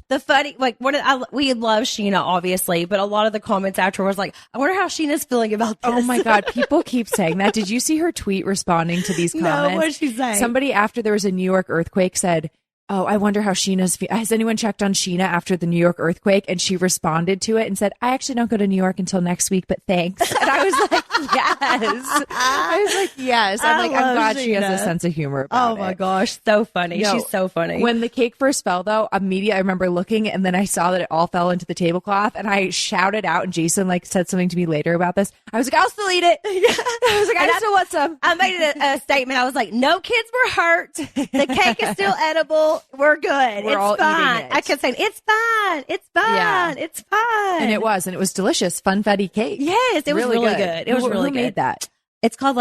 The funny, like, we love Sheena, obviously, but a lot of the comments afterwards, like, I wonder how Sheena's feeling about this. Oh my God, people keep saying that. Did you see her tweet responding to these comments? No, what did she say? Somebody, after there was a New York earthquake, said, "Oh, I wonder how has anyone checked on Sheena after the New York earthquake?" And she responded to it and said, "I actually don't go to New York until next week, but thanks." And I was like, yes. I was like, yes. I'm glad she has a sense of humor about Oh my gosh, so funny. No, She's so funny. When the cake first fell, though, immediately I remember looking, and then I saw that it all fell into the tablecloth, and I shouted out, and Jason said something to me later about this. I was like, "I'll still eat it." I was like, "I still want some." I made a statement. I was like, "No kids were hurt. The cake is still edible. We're good. We're it's all fine." eating it. I kept saying, "It's fine. It's fine. Yeah. It's fine." And it was delicious, funfetti cake. Yes, it was really good. It was really Who good. made that? It's called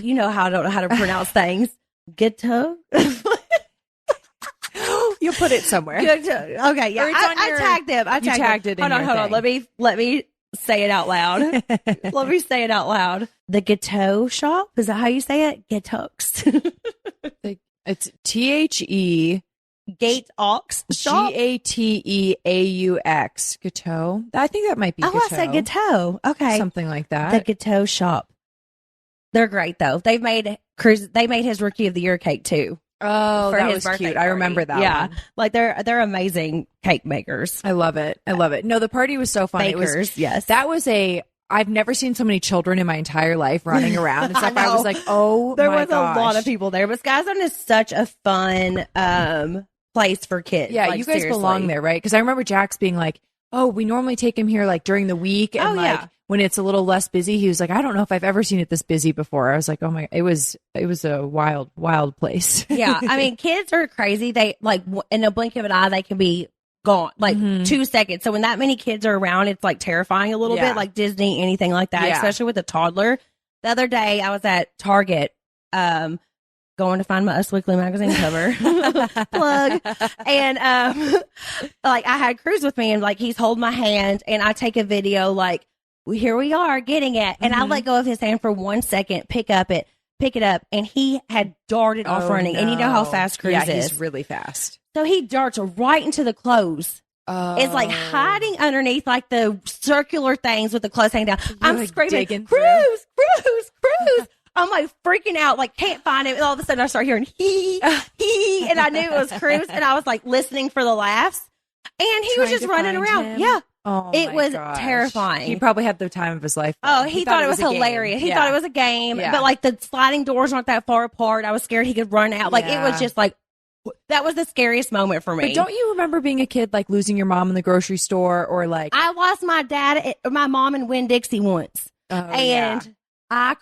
you know how I don't know how to pronounce things. Ghetto. You'll put it somewhere. Ghetto. Okay, yeah. I tagged them. I tagged it. Hold on. Let me say it out loud. Let me say it out loud. The Ghetto shop. Is that how you say it? Ghettox. It's THE Gate Ox shop. GATEAUX. Ghetto. I think that might be. Oh, Ghetto. I said Ghetto. Okay, something like that. The Ghetto shop. They're great though. They made his Rookie of the Year cake too. Oh, for that his was birthday cute. party. I remember that. Yeah, one. they're amazing cake makers. I love it. No, the party was so fun. Bakers, yes. That was I've never seen so many children in my entire life running around and stuff. I was like, oh, there my was gosh. a lot of people there. But Sky Zone is such a fun place for kids. Yeah, you guys belong there, right? Because I remember Jax being like, "Oh, we normally take him here during the week, and when it's a little less busy." He was like, "I don't know if I've ever seen it this busy before." I was like, "Oh my!" It was a wild place. Yeah, I mean, kids are crazy. They in a blink of an eye, they can be gone 2 seconds. So when that many kids are around, it's terrifying a little bit, like Disney, anything like that, especially with a toddler. The other day, I was at Target, going to find my Us Weekly magazine cover plug, and I had Cruz with me, and he's holding my hand, and I take a video here we are getting it, and I let go of his hand for 1 second, pick it up, and he had darted off running, and you know how fast Cruz is. He's really fast. So he darts right into the clothes. Oh. It's hiding underneath the circular things with the clothes hanging down. I'm screaming, Cruz. I'm freaking out, can't find him. And all of a sudden I start hearing he, and I knew it was Cruz, and I was listening for the laughs. And he was just running around. Him. Yeah. Oh, it was gosh. Terrifying. He probably had the time of his life. Oh, he thought it was hilarious. He thought it was a game, but the sliding doors aren't that far apart. I was scared he could run out. It was just that was the scariest moment for me. But don't you remember being a kid, losing your mom in the grocery store, or I lost my my mom in Winn-Dixie once, and I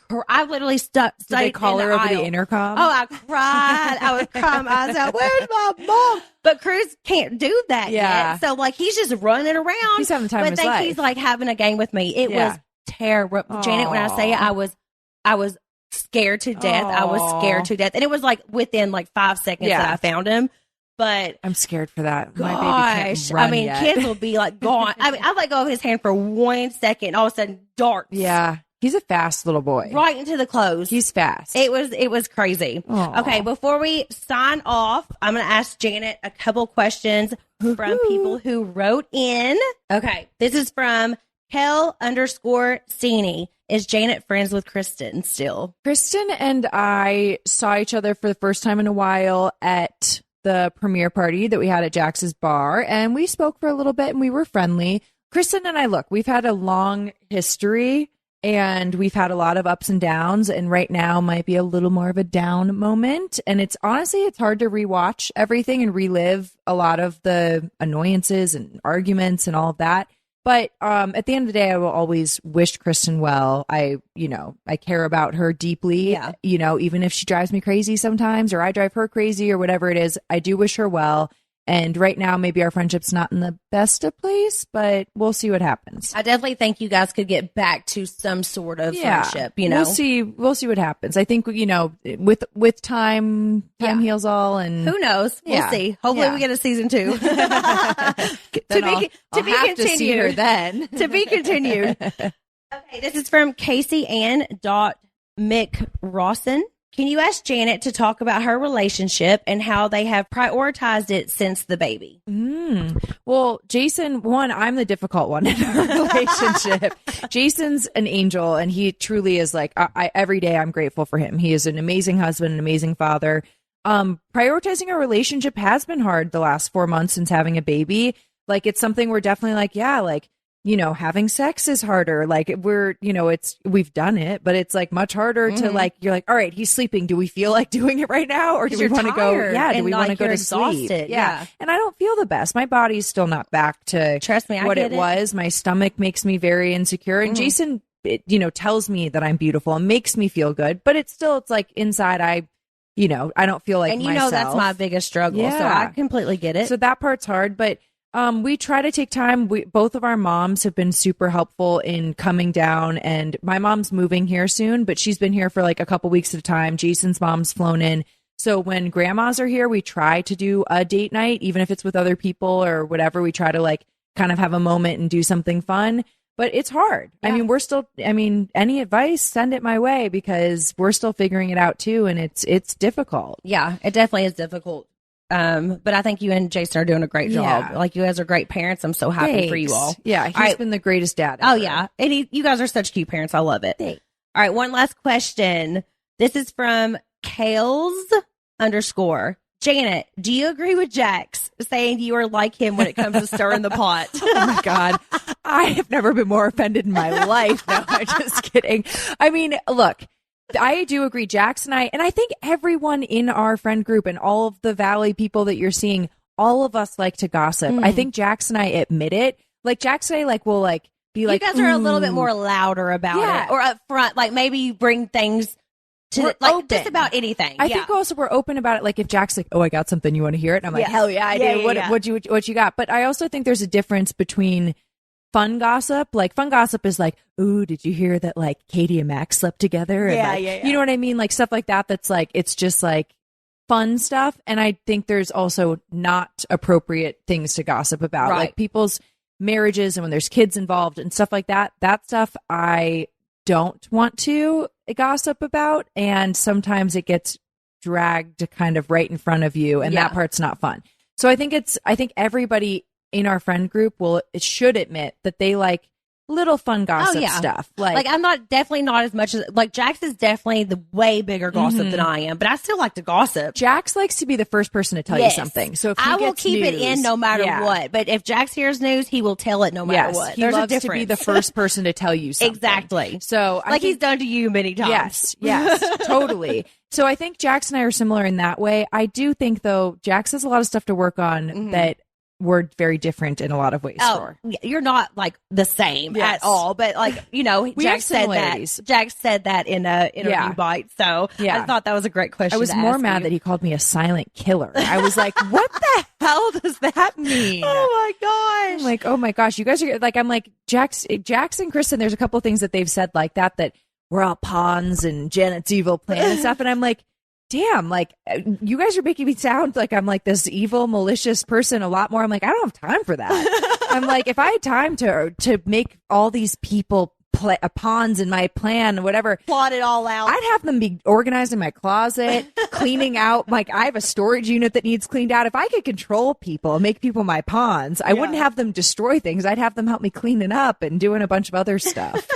literally stayed. Did they call her over aisle. The intercom? Oh, I cried. I was crying. I was like, "Where's my mom?" But Cruz can't do that yet. So he's just running around. He's having the time of his life. He's having a game with me. It was terrible. Janet, when I say it, I was scared to death. I was scared to death. And it was within 5 seconds that I found him. But I'm scared for that. Gosh, my baby can't run yet. Kids will be gone. I let go of his hand for 1 second. All of a sudden, darts. Yeah. He's a fast little boy. Right into the clothes. He's fast. It was crazy. Aww. Okay, before we sign off, I'm going to ask Janet a couple questions from people who wrote in. Okay, this is from Kel_Cini. is Janet friends with Kristen still? Kristen and I saw each other for the first time in a while at the premiere party that we had at Jax's bar, and we spoke for a little bit and we were friendly. Kristen and I, look, we've had a long history and we've had a lot of ups and downs, and right now might be a little more of a down moment. And it's honestly, it's hard to rewatch everything and relive a lot of the annoyances and arguments and all of that. But at the end of the day, I will always wish Kristen well. I care about her deeply, even if she drives me crazy sometimes or I drive her crazy or whatever it is, I do wish her well. And right now, maybe our friendship's not in the best of place, but we'll see what happens. I definitely think you guys could get back to some sort of friendship, We'll see what happens. I think, with time heals all, and who knows? We'll see. Hopefully we get a season 2. to be continued. To see her then. To be continued. Okay, this is from Casey Ann McRawson. Can you ask Janet to talk about her relationship and how they have prioritized it since the baby? Well, Jason, I'm the difficult one in our relationship. Jason's an angel, and he truly is like, every day I'm grateful for him. He is an amazing husband, an amazing father. Prioritizing our relationship has been hard the last 4 months since having a baby. Like, it's something we're definitely like, having sex is harder. Like, we've done it, but it's like much harder to like, you're like, all right, he's sleeping. Do we feel like doing it right now? Or do we want to go? Yeah. Do we want to go to sleep? Yeah. And I don't feel the best. My body's still not back to trust me, what it was. My stomach makes me very insecure. And Jason, tells me that I'm beautiful and makes me feel good, but it's like inside I don't feel like myself. And that's my biggest struggle. Yeah. So I completely get it. So that part's hard, but we try to take time. Both of our moms have been super helpful in coming down, and my mom's moving here soon, but she's been here for like a couple weeks at a time. Jason's mom's flown in. So when grandmas are here, we try to do a date night, even if it's with other people or whatever. We try to like kind of have a moment and do something fun, but it's hard. Yeah. Any advice, send it my way, because we're still figuring it out too. And it's difficult. Yeah, it definitely is difficult. But I think you and Jason are doing a great job. Like, you guys are great parents. I'm so happy for you all. Yeah, he's been the greatest dad ever. Oh, yeah. And you guys are such cute parents. I love it. Thanks. All right, one last question. This is from Kales_. Janet, do you agree with Jax saying you are like him when it comes to stirring the pot? Oh, my God. I have never been more offended in my life. No, I'm just kidding. I mean, look. I do agree. Jax and I think everyone in our friend group and all of the Valley people that you're seeing, all of us like to gossip. I think Jax and I admit it. Like, Jax and I will be like, you guys are a little bit more louder about it, or up front. Like, maybe you bring things to just about anything. I think also we're open about it. Like, if Jack's like, oh, I got something, you want to hear it? And I'm like, hell yeah, I do. What you got? But I also think there's a difference between fun gossip. Like, fun gossip is like, ooh, did you hear that like Katie and Max slept together? And you know what I mean? Like, stuff like that. That's like, it's just like fun stuff. And I think there's also not appropriate things to gossip about, like people's marriages and when there's kids involved and stuff like that. That stuff I don't want to gossip about. And sometimes it gets dragged kind of right in front of you, and that part's not fun. So I think everybody in our friend group should admit that they like little fun gossip stuff. Like, I'm definitely not as much as, like, Jax is definitely the way bigger gossip than I am, but I still like to gossip. Jax likes to be the first person to tell you something. So if I will keep it in no matter what. But if Jax hears news, he will tell it no matter what. He loves to be the first person to tell you something. Exactly. So I think he's done to you many times. Yes, totally. So I think Jax and I are similar in that way. I do think, though, Jax has a lot of stuff to work on that we're very different in a lot of ways. Oh, you're not like the same at all, but like, Jax said that. Jax said that in a interview bite. So I thought that was a great question. I was more mad that he called me a silent killer. I was like, what the hell does that mean? Oh my gosh. I'm like, oh my gosh, you guys are like, I'm like, Jax and Kristen, there's a couple of things that they've said like that we're all pawns and Janet's evil plan and stuff. And I'm like, damn, like, you guys are making me sound like I'm like this evil, malicious person a lot more. I'm like, I don't have time for that. I'm like, if I had time to make all these people pawns in my plan, whatever, plot it all out, I'd have them be organized in my closet, cleaning out. Like, I have a storage unit that needs cleaned out. If I could control people and make people my pawns, I wouldn't have them destroy things. I'd have them help me clean it up and doing a bunch of other stuff.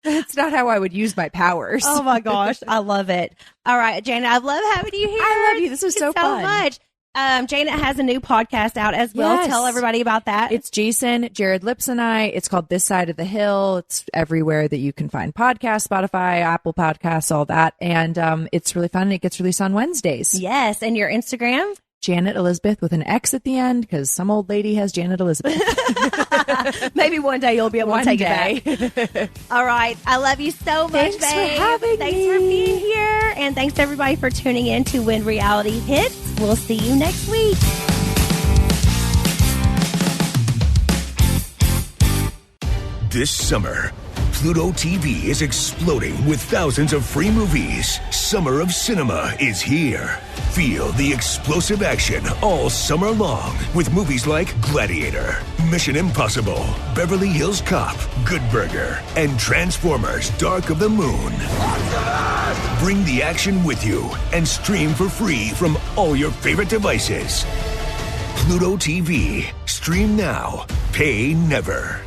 That's not how I would use my powers. Oh my gosh, I love it. All right, Janet, I love having you here. I love you. This was so fun. Much. Janet has a new podcast out as well. Yes. Tell everybody about that. It's Jason, Jared Lips, and I. It's called This Side of the Hill. It's everywhere that you can find podcasts, Spotify, Apple Podcasts, all that. And it's really fun. It gets released on Wednesdays. Yes, and your Instagram? Janet Elizabeth with an X at the end because some old lady has Janet Elizabeth. Maybe one day you'll be able to take it back. All right. I love you so much, Thanks for having Thanks me. for being here. And thanks to everybody for tuning in to When Reality Hits. We'll see you next week. This summer, Pluto TV is exploding with thousands of free movies. Summer of Cinema is here. Feel the explosive action all summer long with movies like Gladiator, Mission Impossible, Beverly Hills Cop, Good Burger, and Transformers: Dark of the Moon. Bring the action with you and stream for free from all your favorite devices. Pluto TV. Stream now. Pay never.